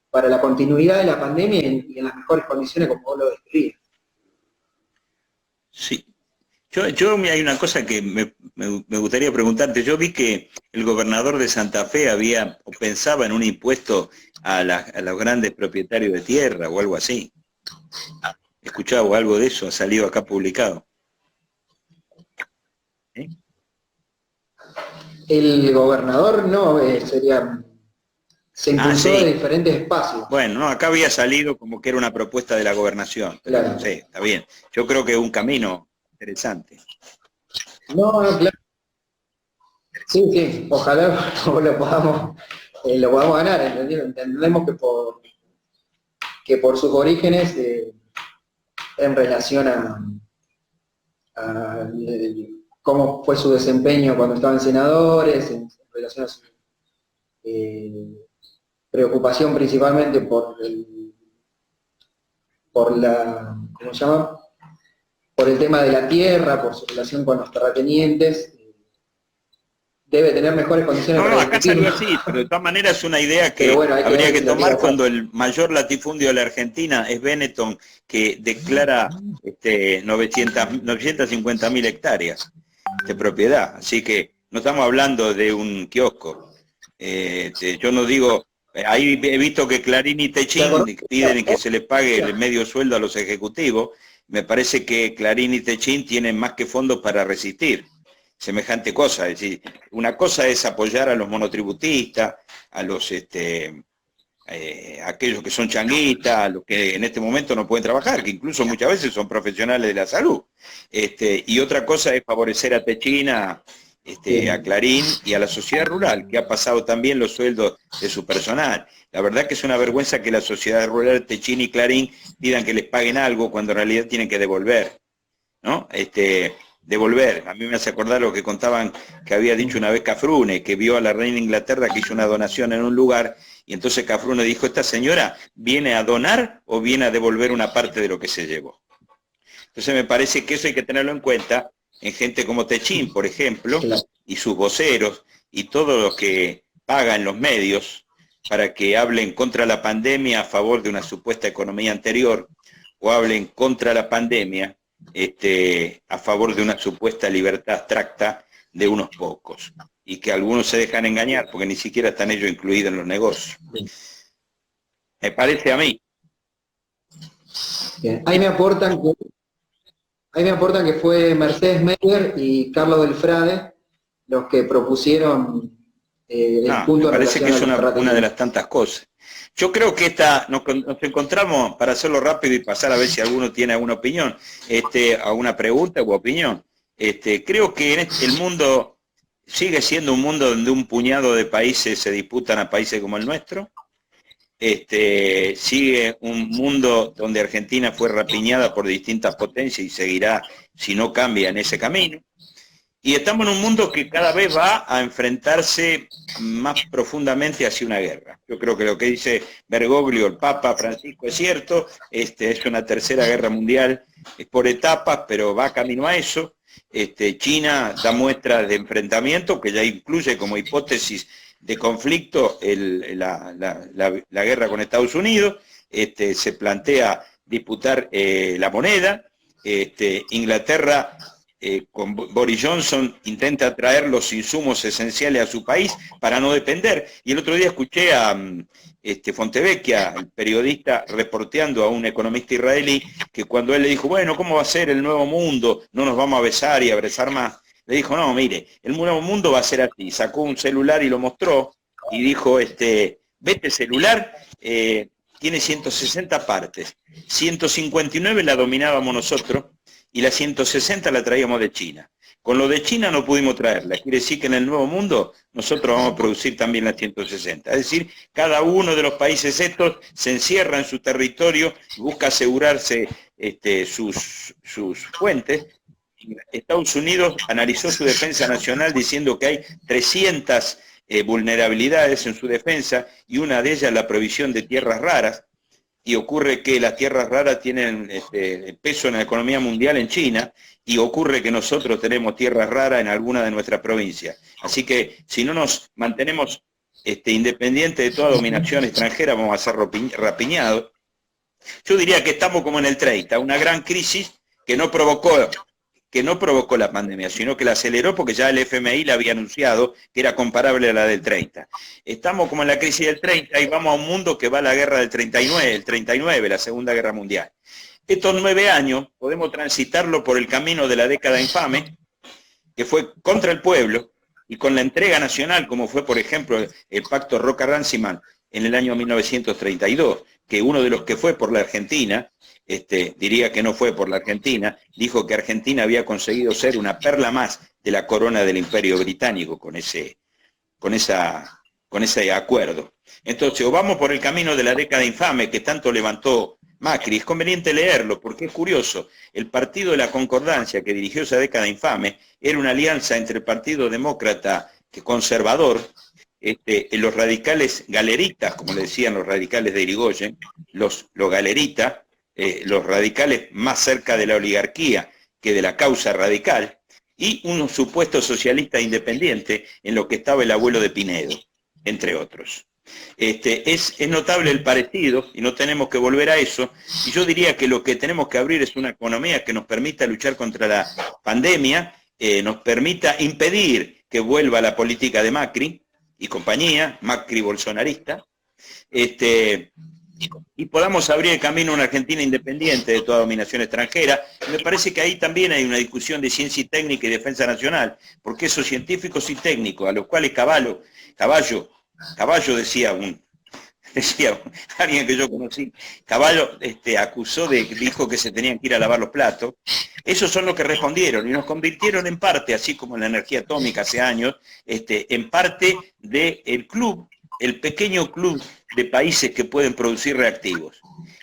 para la continuidad de la pandemia y en las mejores condiciones como vos lo describís. Sí. Hay una cosa que me gustaría preguntarte. Yo vi que el gobernador de Santa Fe pensaba en un impuesto a los grandes propietarios de tierra o algo así. ¿Escuchaba algo de eso? Ha salido acá publicado. ¿Eh? El gobernador no, se impulsó sí, de diferentes espacios. Bueno, no, acá había salido como que era una propuesta de la gobernación. Claro. Sí, está bien. Yo creo que es un camino interesante. No, claro. Sí, ojalá lo podamos ganar, entendemos que por sus orígenes, en relación a cómo fue su desempeño cuando estaban senadores, en relación a su preocupación principalmente por ¿cómo se llama? Por el tema de la tierra, por su relación con los terratenientes, debe tener mejores condiciones No, para no, acá discutir. salió así, pero de todas maneras es una idea que Pero bueno, hay que habría ver que si lo tomar quiere cuando hacer. el mayor latifundio de la Argentina es Benetton, que declara 950.000 hectáreas de propiedad. Así que no estamos hablando de un kiosco. Yo no digo, ahí he visto que Clarín y ¿Te acordás? Techín piden que se les pague el medio sueldo a los ejecutivos. Me parece que Clarín y Techín tienen más que fondos para resistir semejante cosa. Es decir, una cosa es apoyar a los monotributistas, a los aquellos que son changuitas, a los que en este momento no pueden trabajar, que incluso muchas veces son profesionales de la salud. Y otra cosa es favorecer a Techina, a Clarín y a la sociedad rural, que ha pasado también los sueldos de su personal. La verdad que es una vergüenza que la sociedad rural, Techina y Clarín, pidan que les paguen algo cuando en realidad tienen que devolver, ¿no? Devolver. A mí me hace acordar lo que contaban que había dicho una vez Cafrune, que vio a la reina de Inglaterra que hizo una donación en un lugar, y entonces Cafrune dijo, ¿esta señora viene a donar o viene a devolver una parte de lo que se llevó? Entonces me parece que eso hay que tenerlo en cuenta en gente como Techín, por ejemplo, y sus voceros, y todos los que pagan los medios para que hablen contra la pandemia a favor de una supuesta economía anterior, o hablen contra la pandemia a favor de una supuesta libertad abstracta de unos pocos, y que algunos se dejan engañar porque ni siquiera están ellos incluidos en los negocios. Me parece a mí. Bien. Ahí me aportan que fue Mercedes Meyer y Carlos del Frade los que propusieron el punto me en parece que es relación a una de las tantas cosas. Yo creo que nos encontramos, para hacerlo rápido y pasar a ver si alguno tiene alguna opinión, alguna pregunta u opinión. Creo que el mundo sigue siendo un mundo donde un puñado de países se disputan a países como el nuestro. Sigue un mundo donde Argentina fue rapiñada por distintas potencias y seguirá, si no cambia, en ese camino. Y estamos en un mundo que cada vez va a enfrentarse más profundamente hacia una guerra. Yo creo que lo que dice Bergoglio, el Papa Francisco, es cierto. Es una tercera guerra mundial, es por etapas, pero va camino a eso. China da muestras de enfrentamiento, que ya incluye como hipótesis de conflicto la guerra con Estados Unidos. Se plantea disputar la moneda. Inglaterra, con Boris Johnson, intenta traer los insumos esenciales a su país para no depender. Y el otro día escuché a Fontevecchia, el periodista, reporteando a un economista israelí, que cuando él le dijo, bueno, ¿cómo va a ser el nuevo mundo? No nos vamos a besar y abrazar más. Le dijo, no, mire, el nuevo mundo va a ser así. Sacó un celular y lo mostró y dijo, vete celular, tiene 160 partes. 159 la dominábamos nosotros, y la 160 la traíamos de China. Con lo de China no pudimos traerla. Quiere decir que en el nuevo mundo nosotros vamos a producir también la 160. Es decir, cada uno de los países estos se encierra en su territorio y busca asegurarse sus fuentes. Estados Unidos analizó su defensa nacional diciendo que hay 300 vulnerabilidades en su defensa, y una de ellas la provisión de tierras raras. Y ocurre que las tierras raras tienen peso en la economía mundial en China, y ocurre que nosotros tenemos tierras raras en alguna de nuestras provincias. Así que si no nos mantenemos independientes de toda dominación extranjera, vamos a ser rapiñados. Yo diría que estamos como en el 30, una gran crisis que no provocó la pandemia, sino que la aceleró, porque ya el FMI la había anunciado que era comparable a la del 30. Estamos como en la crisis del 30 y vamos a un mundo que va a la guerra del 39, la Segunda Guerra Mundial. Estos 9 años podemos transitarlo por el camino de la década infame, que fue contra el pueblo y con la entrega nacional, como fue, por ejemplo, el pacto Roca-Ranciman en el año 1932, que uno de los que fue por la Argentina, diría que no fue por la Argentina, dijo que Argentina había conseguido ser una perla más de la corona del Imperio Británico con ese acuerdo. Entonces, o vamos por el camino de la década infame que tanto levantó Macri. Es conveniente leerlo porque es curioso. El Partido de la Concordancia, que dirigió esa década infame, era una alianza entre el Partido Demócrata conservador, los radicales galeritas, como le decían los radicales de Irigoyen, los galeritas, los radicales más cerca de la oligarquía que de la causa radical, y un supuesto socialista independiente en lo que estaba el abuelo de Pinedo, entre otros. Es notable el parecido y no tenemos que volver a eso, y yo diría que lo que tenemos que abrir es una economía que nos permita luchar contra la pandemia, nos permita impedir que vuelva la política de Macri y compañía, Macri bolsonarista, y podamos abrir el camino a una Argentina independiente de toda dominación extranjera. Me parece que ahí también hay una discusión de ciencia y técnica y defensa nacional, porque esos científicos y técnicos, a los cuales Caballo decía alguien que yo conocí, Caballo dijo que se tenían que ir a lavar los platos, esos son los que respondieron y nos convirtieron en parte, así como en la energía atómica hace años, en parte del club, el pequeño club de países que pueden producir reactivos.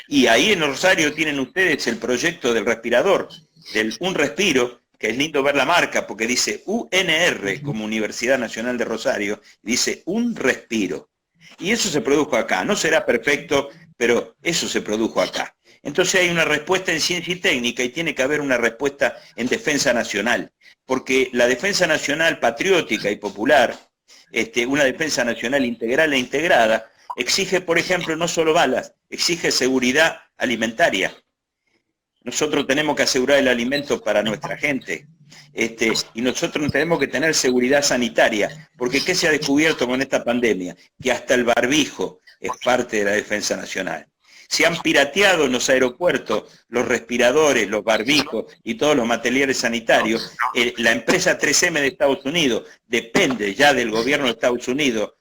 Y ahí en Rosario tienen ustedes el proyecto del respirador, del Un Respiro, que es lindo ver la marca porque dice UNR como Universidad Nacional de Rosario, dice Un Respiro. Y eso se produjo acá, no será perfecto, pero eso se produjo acá. Entonces hay una respuesta en ciencia y técnica y tiene que haber una respuesta en defensa nacional, porque la defensa nacional patriótica y popular, una defensa nacional integral e integrada, exige, por ejemplo, no solo balas, exige seguridad alimentaria. Nosotros tenemos que asegurar el alimento para nuestra gente. Y nosotros tenemos que tener seguridad sanitaria, porque ¿qué se ha descubierto con esta pandemia? Que hasta el barbijo es parte de la defensa nacional. Se han pirateado en los aeropuertos los respiradores, los barbijos y todos los materiales sanitarios. La empresa 3M de Estados Unidos depende ya del gobierno de Estados Unidos.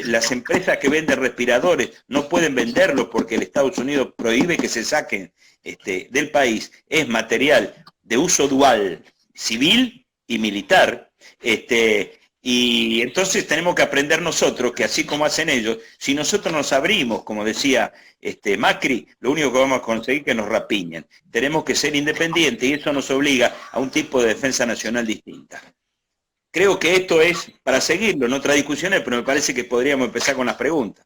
Las empresas que venden respiradores no pueden venderlos porque el Estados Unidos prohíbe que se saquen del país. Es material de uso dual, civil y militar, y entonces tenemos que aprender nosotros que así como hacen ellos, si nosotros nos abrimos, como decía Macri, lo único que vamos a conseguir es que nos rapiñen. Tenemos que ser independientes y eso nos obliga a un tipo de defensa nacional distinta. Creo que esto es para seguirlo en otras discusiones, pero me parece que podríamos empezar con las preguntas.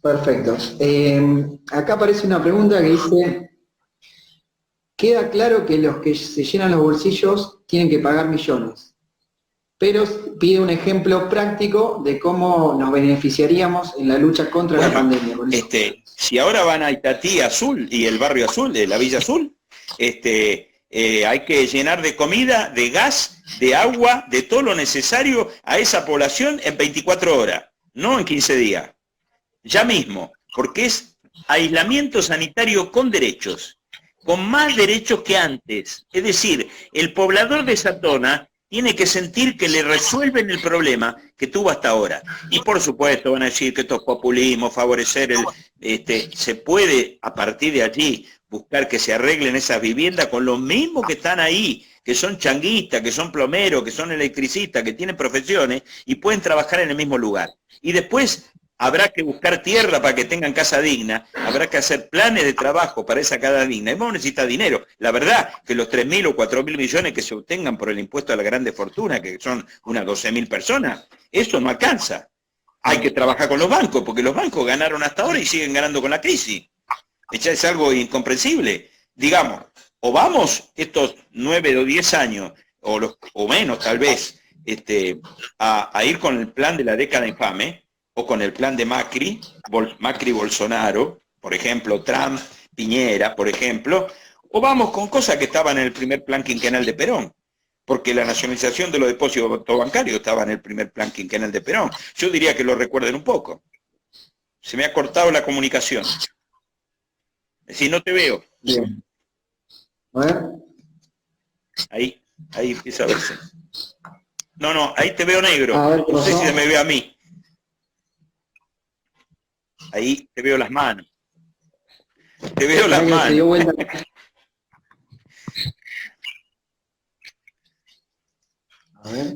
Perfecto. Acá aparece una pregunta que dice, queda claro que los que se llenan los bolsillos tienen que pagar millones, pero pide un ejemplo práctico de cómo nos beneficiaríamos en la lucha contra la pandemia. Si ahora van a Itatí Azul y el barrio Azul, de la Villa Azul, hay que llenar de comida, de gas, de agua, de todo lo necesario a esa población en 24 horas, no en 15 días. Ya mismo, porque es aislamiento sanitario con derechos, con más derechos que antes. Es decir, el poblador de esa zona tiene que sentir que le resuelven el problema que tuvo hasta ahora. Y por supuesto van a decir que esto es populismo, favorecer se puede a partir de allí buscar que se arreglen esas viviendas con los mismos que están ahí, que son changuistas, que son plomeros, que son electricistas, que tienen profesiones y pueden trabajar en el mismo lugar. Y después habrá que buscar tierra para que tengan casa digna, habrá que hacer planes de trabajo para esa casa digna. Y vamos a necesitar dinero. La verdad que los 3.000 o 4.000 millones que se obtengan por el impuesto a la grande fortuna, que son unas 12.000 personas, eso no alcanza. Hay que trabajar con los bancos, porque los bancos ganaron hasta ahora y siguen ganando con la crisis. Ya es algo incomprensible. Digamos, o vamos estos 9 o 10 años, o menos tal vez, a ir con el plan de la década infame, o con el plan de Macri-Bolsonaro, por ejemplo, Trump, Piñera, por ejemplo, o vamos con cosas que estaban en el primer plan quinquenal de Perón, porque la nacionalización de los depósitos bancarios estaba en el primer plan quinquenal de Perón. Yo diría que lo recuerden un poco. Se me ha cortado la comunicación. Es decir, no te veo. Bien. A ver. Ahí empieza a verse. No, ahí te veo negro. A ver, no sé si se me ve a mí. Ahí te veo las manos. Te veo las manos. A ver.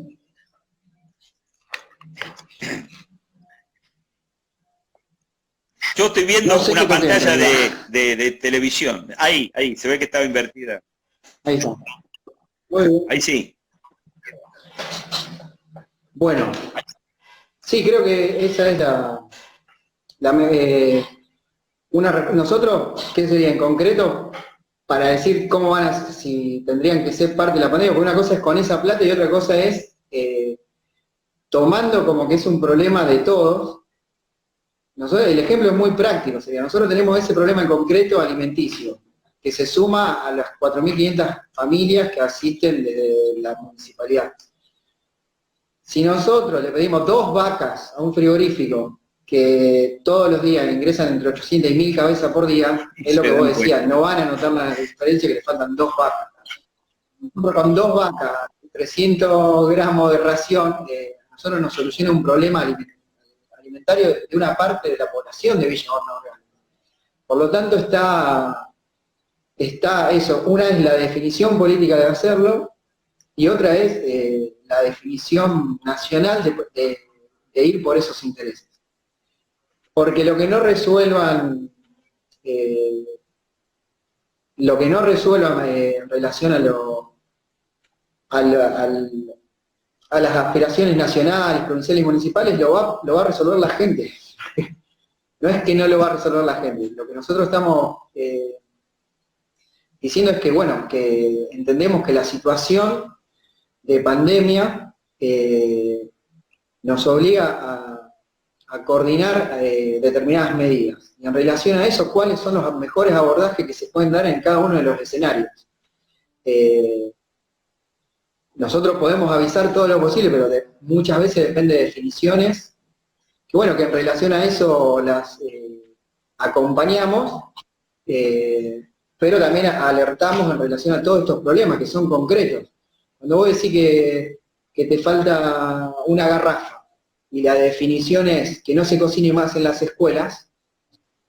Yo estoy viendo una pantalla de televisión. Ahí, se ve que estaba invertida. Ahí está. Muy bien. Ahí sí. Bueno, sí, creo que esa es nosotros, ¿qué sería en concreto? para decir cómo van a, si tendrían que ser parte de la pandemia, porque una cosa es con esa plata y otra cosa es tomando como que es un problema de todos. Nosotros, el ejemplo es muy práctico, sería, nosotros tenemos ese problema en concreto alimenticio, que se suma a las 4.500 familias que asisten desde la municipalidad. Si nosotros le pedimos 2 vacas a un frigorífico que todos los días ingresan entre 800 y 1.000 cabezas por día, es lo que vos decías, no van a notar la diferencia que le faltan 2 vacas. Con 2 vacas, 300 gramos de ración, a nosotros nos soluciona un problema alimentario de una parte de la población de Villa Hornos Orgánicos. Por lo tanto está eso, una es la definición política de hacerlo y otra es la definición nacional de ir por esos intereses. Porque lo que no resuelvan en relación a las aspiraciones nacionales, provinciales y municipales, lo va a resolver la gente. No es que no lo va a resolver la gente. Lo que nosotros estamos diciendo es que, bueno, que entendemos que la situación de pandemia nos obliga a coordinar determinadas medidas. Y en relación a eso, ¿cuáles son los mejores abordajes que se pueden dar en cada uno de los escenarios? Nosotros podemos avisar todo lo posible, pero muchas veces depende de definiciones, que bueno, que en relación a eso las acompañamos, pero también alertamos en relación a todos estos problemas que son concretos. Cuando vos decís que te falta una garrafa, y la definición es que no se cocine más en las escuelas,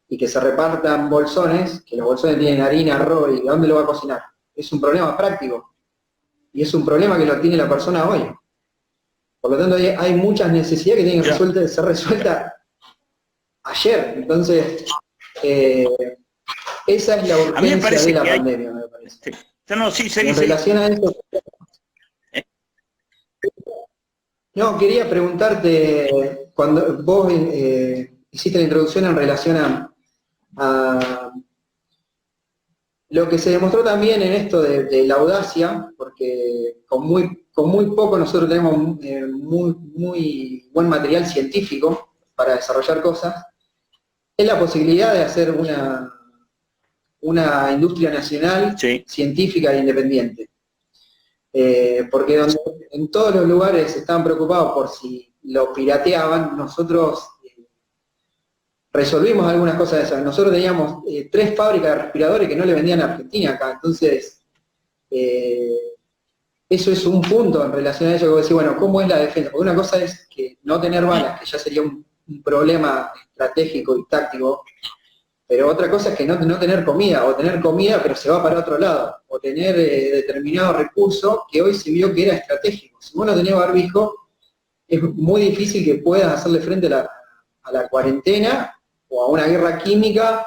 y que se repartan bolsones, que los bolsones tienen harina, arroz, ¿y dónde lo va a cocinar? Es un problema práctico. Y es un problema que lo tiene la persona hoy. Por lo tanto, hay muchas necesidades que tienen que ser resueltas ayer. Entonces, esa es la urgencia de la pandemia, me parece. En relación a eso... No, quería preguntarte, cuando vos hiciste la introducción en relación a lo que se demostró también en esto de la audacia, porque con muy poco nosotros tenemos muy buen material científico para desarrollar cosas, es la posibilidad de hacer una industria nacional científica e independiente. Porque en todos los lugares estaban preocupados por si lo pirateaban, nosotros resolvimos algunas cosas de esas. Nosotros teníamos 3 fábricas de respiradores que no le vendían a Argentina acá, entonces eso es un punto en relación a eso que vos decís, bueno, ¿cómo es la defensa? Porque una cosa es que no tener balas, que ya sería un problema estratégico y táctico, pero otra cosa es que no tener comida, o tener comida pero se va para otro lado, o tener determinado recurso que hoy se vio que era estratégico. Si vos no tenés barbijo, es muy difícil que puedas hacerle frente a la cuarentena, o a una guerra química,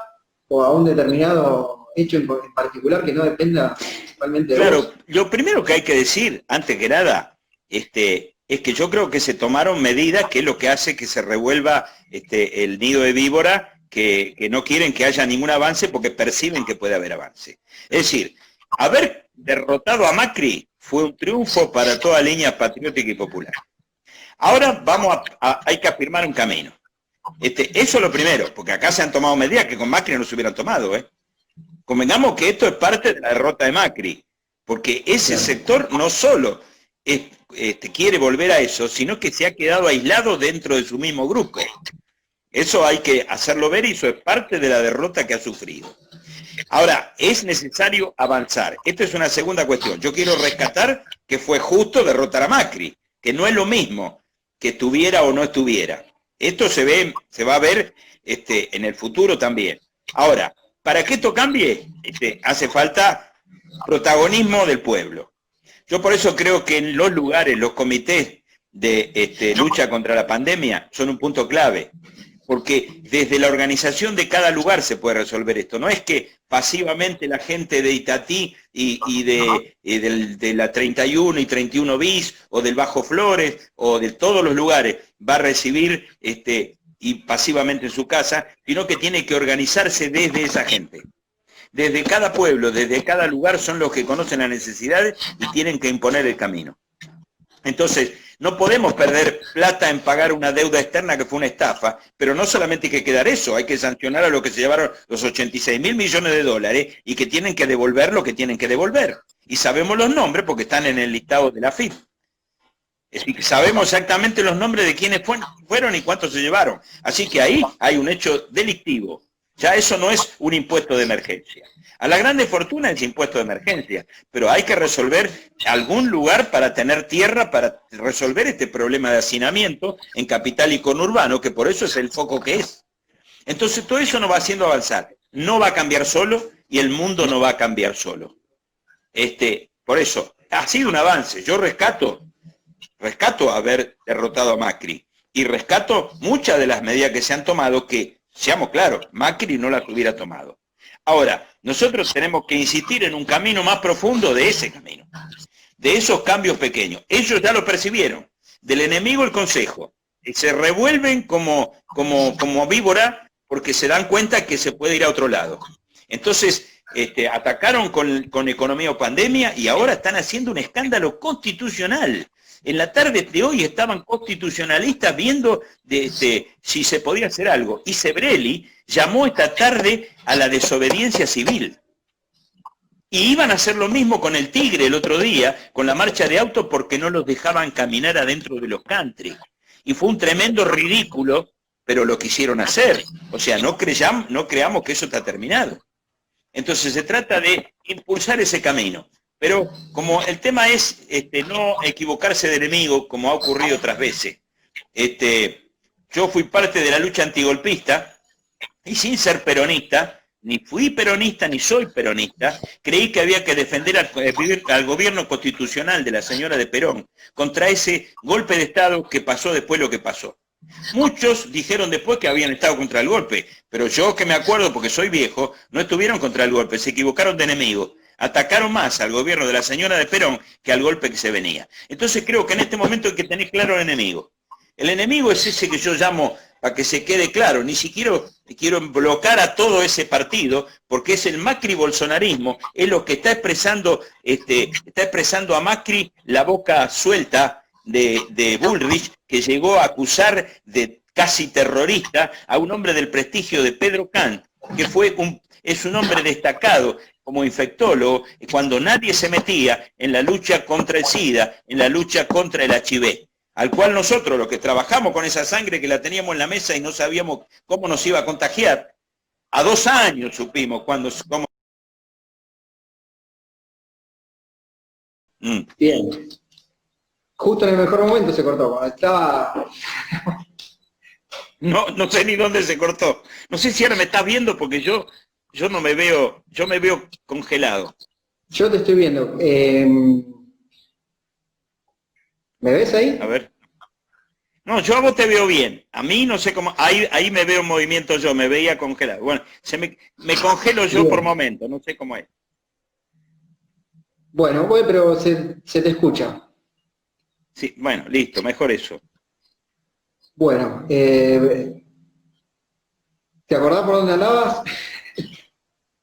o a un determinado hecho en particular que no dependa principalmente de vos. Lo primero que hay que decir, antes que nada, es que yo creo que se tomaron medidas que es lo que hace que se revuelva el nido de víbora, que no quieren que haya ningún avance porque perciben que puede haber avance. Es decir, haber derrotado a Macri fue un triunfo para toda línea patriótica y popular. Ahora hay que afirmar un camino. Eso es lo primero, porque acá se han tomado medidas que con Macri no se hubieran tomado. Convengamos que esto es parte de la derrota de Macri, porque ese sector no solo quiere volver a eso, sino que se ha quedado aislado dentro de su mismo grupo. Eso hay que hacerlo ver y eso es parte de la derrota que ha sufrido. Ahora, es necesario avanzar. Esta es una segunda cuestión. Yo quiero rescatar que fue justo derrotar a Macri, que no es lo mismo que estuviera o no estuviera. Esto se va a ver en el futuro también. Ahora, para que esto cambie, hace falta protagonismo del pueblo. Yo por eso creo que en los lugares, los comités de lucha contra la pandemia son un punto clave. Porque desde la organización de cada lugar se puede resolver esto. No es que pasivamente la gente de Itatí y de la 31 y 31 bis, o del Bajo Flores, o de todos los lugares, va a recibir y pasivamente en su casa, sino que tiene que organizarse desde esa gente. desde cada pueblo, desde cada lugar, son los que conocen las necesidades y tienen que imponer el camino. Entonces, no podemos perder plata en pagar una deuda externa que fue una estafa, pero no solamente hay que quedar eso, hay que sancionar a los que se llevaron los 86.000 millones de dólares y que tienen que devolver lo que tienen que devolver. Y sabemos los nombres porque están en el listado de la AFIP. Es decir, sabemos exactamente los nombres de quienes fueron y cuántos se llevaron. Así que ahí hay un hecho delictivo. Ya eso no es un impuesto de emergencia. A la grande fortuna es impuesto de emergencia, pero hay que resolver algún lugar para tener tierra, para resolver este problema de hacinamiento en capital y conurbano, que por eso es el foco que es. Entonces todo eso nos va haciendo avanzar. No va a cambiar solo y el mundo no va a cambiar solo. Por eso, ha sido un avance. Yo rescato haber derrotado a Macri y rescato muchas de las medidas que se han tomado que, seamos claros, Macri no las hubiera tomado. Ahora, nosotros tenemos que insistir en un camino más profundo de ese camino, de esos cambios pequeños. Ellos ya lo percibieron, del enemigo el consejo, y se revuelven como víbora porque se dan cuenta que se puede ir a otro lado. Entonces, atacaron con economía o pandemia y ahora están haciendo un escándalo constitucional. En la tarde de hoy estaban constitucionalistas viendo si se podía hacer algo. Y Sebrelli llamó esta tarde a la desobediencia civil. Y iban a hacer lo mismo con el Tigre el otro día, con la marcha de autos, porque no los dejaban caminar adentro de los country. Y fue un tremendo ridículo, pero lo quisieron hacer. O sea, no creamos que eso está terminado. Entonces se trata de impulsar ese camino. Pero como el tema es no equivocarse de enemigo, como ha ocurrido otras veces, yo fui parte de la lucha antigolpista y sin ser peronista, ni fui peronista ni soy peronista, creí que había que defender al gobierno constitucional de la señora de Perón contra ese golpe de Estado que pasó después lo que pasó. Muchos dijeron después que habían estado contra el golpe, pero yo que me acuerdo porque soy viejo, no estuvieron contra el golpe, se equivocaron de enemigo. Atacaron más al gobierno de la señora de Perón que al golpe que se venía. Entonces creo que en este momento hay que tener claro el enemigo. El enemigo es ese que yo llamo, para que se quede claro, ni siquiera quiero bloquear a todo ese partido, porque es el Macri-bolsonarismo, es lo que está expresando a Macri la boca suelta de Bullrich, que llegó a acusar de casi terrorista a un hombre del prestigio de Pedro Kant, que es un hombre destacado como infectólogo, cuando nadie se metía en la lucha contra el SIDA, en la lucha contra el HIV, al cual nosotros, los que trabajamos con esa sangre que la teníamos en la mesa y no sabíamos cómo nos iba a contagiar, a 2 años supimos cómo. Bien. Justo en el mejor momento se cortó, cuando estaba... No sé ni dónde se cortó. No sé si ahora me estás viendo porque yo no me veo, yo me veo congelado. Yo te estoy viendo. ¿Me ves ahí? A ver. No, yo a vos te veo bien. A mí no sé cómo, ahí me veo en movimiento yo, me veía congelado. Bueno, me congelo yo bien. Por momento, no sé cómo es. Bueno, pero se te escucha. Sí, bueno, listo, mejor eso. Bueno, ¿te acordás por dónde andabas?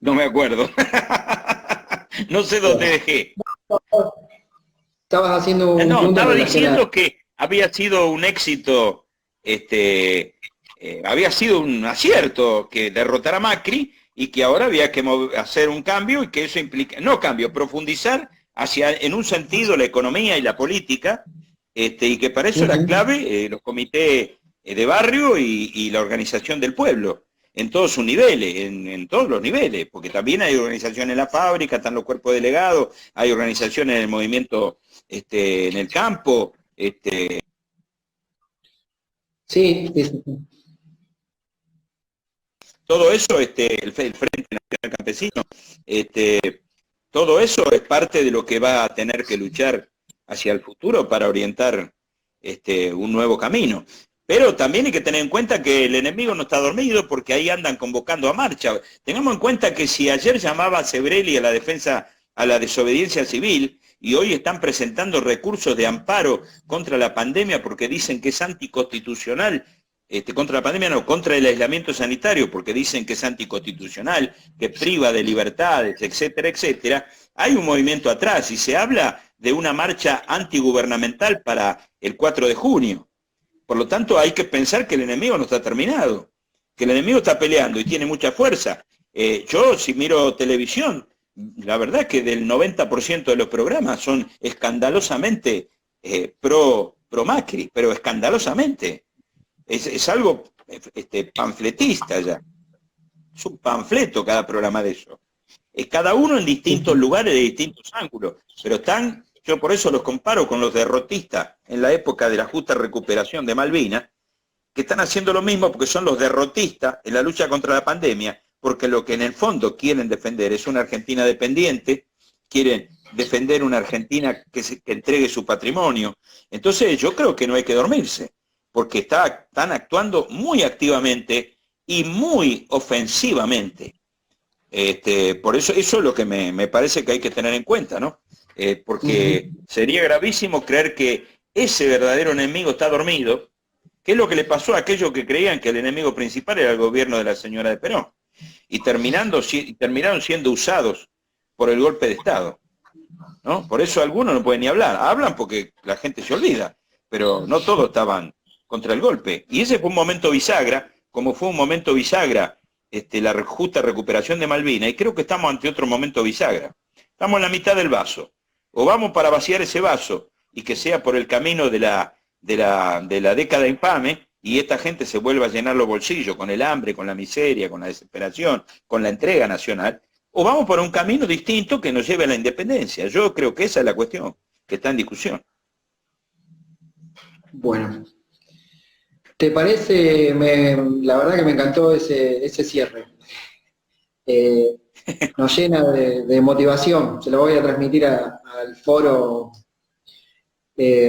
No me acuerdo. No sé dónde dejé. Estabas haciendo un no, estaba diciendo que había sido un éxito, había sido un acierto que derrotara a Macri y que ahora había que hacer un cambio y que eso implica, no cambio, profundizar en un sentido la economía y la política, y que para eso era clave los comités de barrio y la organización del pueblo, en todos sus niveles, en todos los niveles, porque también hay organizaciones en la fábrica, están los cuerpos delegados, hay organizaciones en el movimiento, en el campo, Sí. Todo eso, el Frente Nacional Campesino, todo eso es parte de lo que va a tener que luchar hacia el futuro para orientar un nuevo camino. Pero también hay que tener en cuenta que el enemigo no está dormido porque ahí andan convocando a marcha. Tengamos en cuenta que si ayer llamaba a Sebrelli a la defensa, a la desobediencia civil, y hoy están presentando recursos de amparo contra la pandemia porque dicen que es anticonstitucional contra la pandemia, no, contra el aislamiento sanitario, porque dicen que es anticonstitucional, que priva de libertades, etcétera, etcétera, hay un movimiento atrás y se habla de una marcha antigubernamental para el 4 de junio. Por lo tanto, hay que pensar que el enemigo no está terminado, que el enemigo está peleando y tiene mucha fuerza. Yo, si miro televisión, la verdad que del 90% de los programas son escandalosamente pro Macri, pero escandalosamente. Es algo panfletista ya. Es un panfleto cada programa de eso. Cada uno en distintos lugares, de distintos ángulos, pero están, yo por eso los comparo con los derrotistas en la época de la justa recuperación de Malvinas, que están haciendo lo mismo porque son los derrotistas en la lucha contra la pandemia, porque lo que en el fondo quieren defender es una Argentina dependiente, quieren defender una Argentina que entregue su patrimonio. Entonces yo creo que no hay que dormirse, porque están actuando muy activamente y muy ofensivamente. Por eso es lo que me parece que hay que tener en cuenta, ¿no? Porque sería gravísimo creer que ese verdadero enemigo está dormido, que es lo que le pasó a aquellos que creían que el enemigo principal era el gobierno de la señora de Perón, y terminaron siendo usados por el golpe de Estado, ¿no? Por eso algunos no pueden ni hablar, hablan porque la gente se olvida, pero no todos estaban contra el golpe, y ese fue un momento bisagra, como fue un momento bisagra la justa recuperación de Malvinas, y creo que estamos ante otro momento bisagra. Estamos en la mitad del vaso, o vamos para vaciar ese vaso, y que sea por el camino de la década infame, y esta gente se vuelva a llenar los bolsillos con el hambre, con la miseria, con la desesperación, con la entrega nacional, o vamos por un camino distinto que nos lleve a la independencia. Yo creo que esa es la cuestión que está en discusión. Bueno, ¿te parece? La verdad que me encantó ese cierre. Nos llena de motivación. Se lo voy a transmitir al foro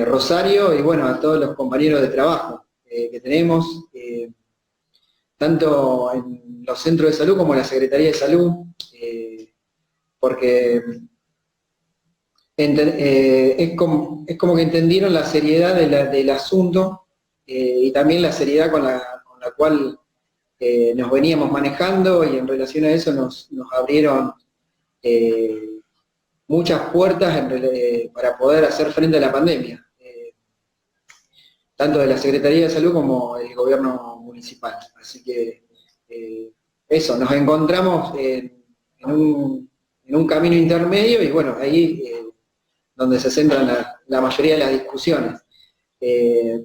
Rosario y bueno, a todos los compañeros de trabajo que tenemos, tanto en los centros de salud como en la Secretaría de Salud, porque es como que entendieron la seriedad del asunto y también la seriedad con la cual nos veníamos manejando, y en relación a eso nos abrieron muchas puertas para poder hacer frente a la pandemia, tanto de la Secretaría de Salud como del gobierno municipal. Así que eso, nos encontramos en un camino intermedio y bueno, ahí donde se centran la mayoría de las discusiones,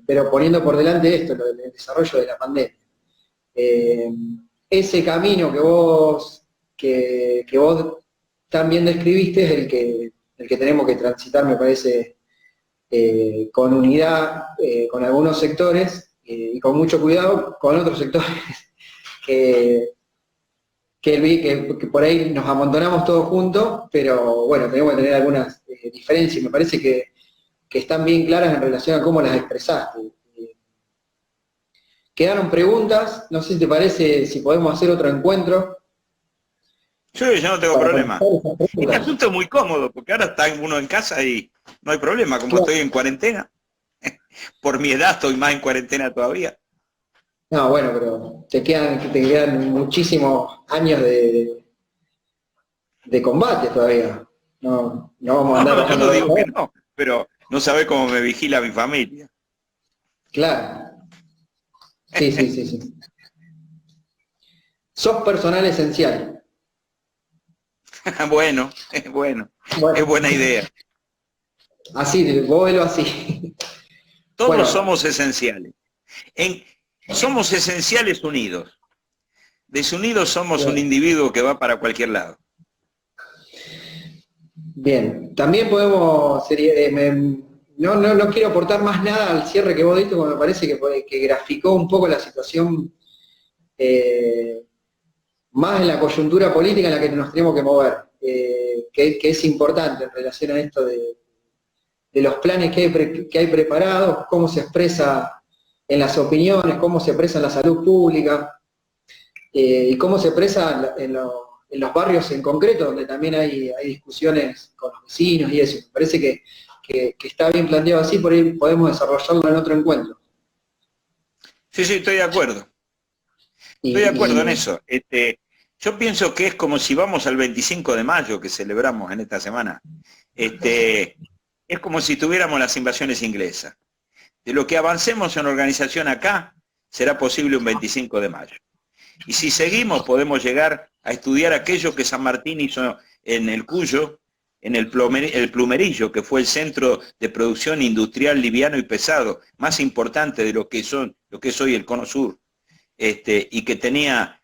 pero poniendo por delante esto, el desarrollo de la pandemia. Ese camino que vos también describiste es el que tenemos que transitar, me parece, con unidad, con algunos sectores y con mucho cuidado con otros sectores que por ahí nos amontonamos todos juntos, pero bueno, tenemos que tener algunas diferencias, me parece que están bien claras en relación a cómo las expresaste. Quedaron preguntas, no sé si te parece, si podemos hacer otro encuentro. Yo no tengo problema. Este asunto es muy cómodo, porque ahora está uno en casa y no hay problema, como claro. Estoy en cuarentena. Por mi edad estoy más en cuarentena todavía. No, bueno, pero te quedan muchísimos años de combate todavía. No vamos a andar... yo no digo que no, pero no sabés cómo me vigila mi familia. Claro. Sí. Sos personal esencial. Bueno, es buena idea. Así, vos velo así. Todos somos esenciales. Somos esenciales unidos. Desunidos somos un individuo que va para cualquier lado. Bien, también podemos... No quiero aportar más nada al cierre que vos diste, porque me parece que graficó un poco la situación más en la coyuntura política en la que nos tenemos que mover, que es importante en relación a esto de los planes que hay preparados, cómo se expresa en las opiniones, cómo se expresa en la salud pública, y cómo se expresa en los barrios en concreto, donde también hay discusiones con los vecinos y eso. Me parece que está bien planteado así, por ahí podemos desarrollarlo en otro encuentro. Sí, sí, estoy de acuerdo. Estoy de acuerdo en eso. Yo pienso que es como si vamos al 25 de mayo que celebramos en esta semana. Es como si tuviéramos las invasiones inglesas. De lo que avancemos en organización acá, será posible un 25 de mayo. Y si seguimos, podemos llegar a estudiar aquello que San Martín hizo en el Cuyo, en el Plumerillo, que fue el centro de producción industrial liviano y pesado, más importante de lo que es hoy el Cono Sur, y que tenía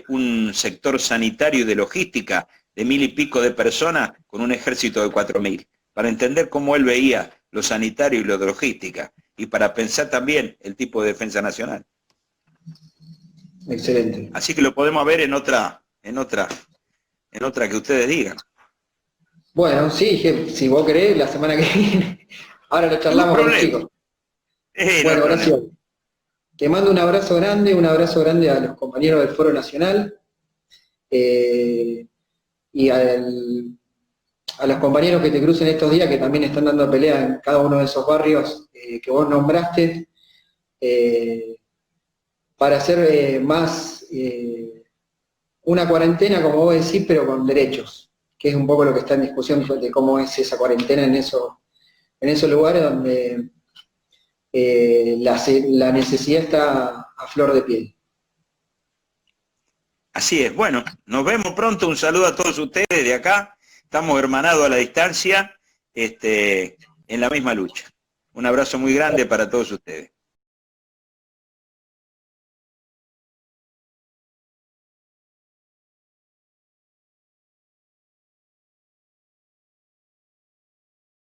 un sector sanitario y de logística de 1000 y pico de personas con un ejército de 4000, para entender cómo él veía lo sanitario y lo de logística, y para pensar también el tipo de defensa nacional. Excelente. Así que lo podemos ver en otra que ustedes digan. Bueno, sí, si vos querés, la semana que viene. Ahora lo charlamos con los chicos. Bueno, Horacio, te mando un abrazo grande a los compañeros del Foro Nacional y a los compañeros que te crucen estos días que también están dando pelea en cada uno de esos barrios que vos nombraste, para hacer más una cuarentena, como vos decís, pero con derechos, que es un poco lo que está en discusión de cómo es esa cuarentena en esos lugares donde la necesidad está a flor de piel. Así es. Bueno, nos vemos pronto. Un saludo a todos ustedes de acá. Estamos hermanados a la distancia, en la misma lucha. Un abrazo muy grande para todos ustedes.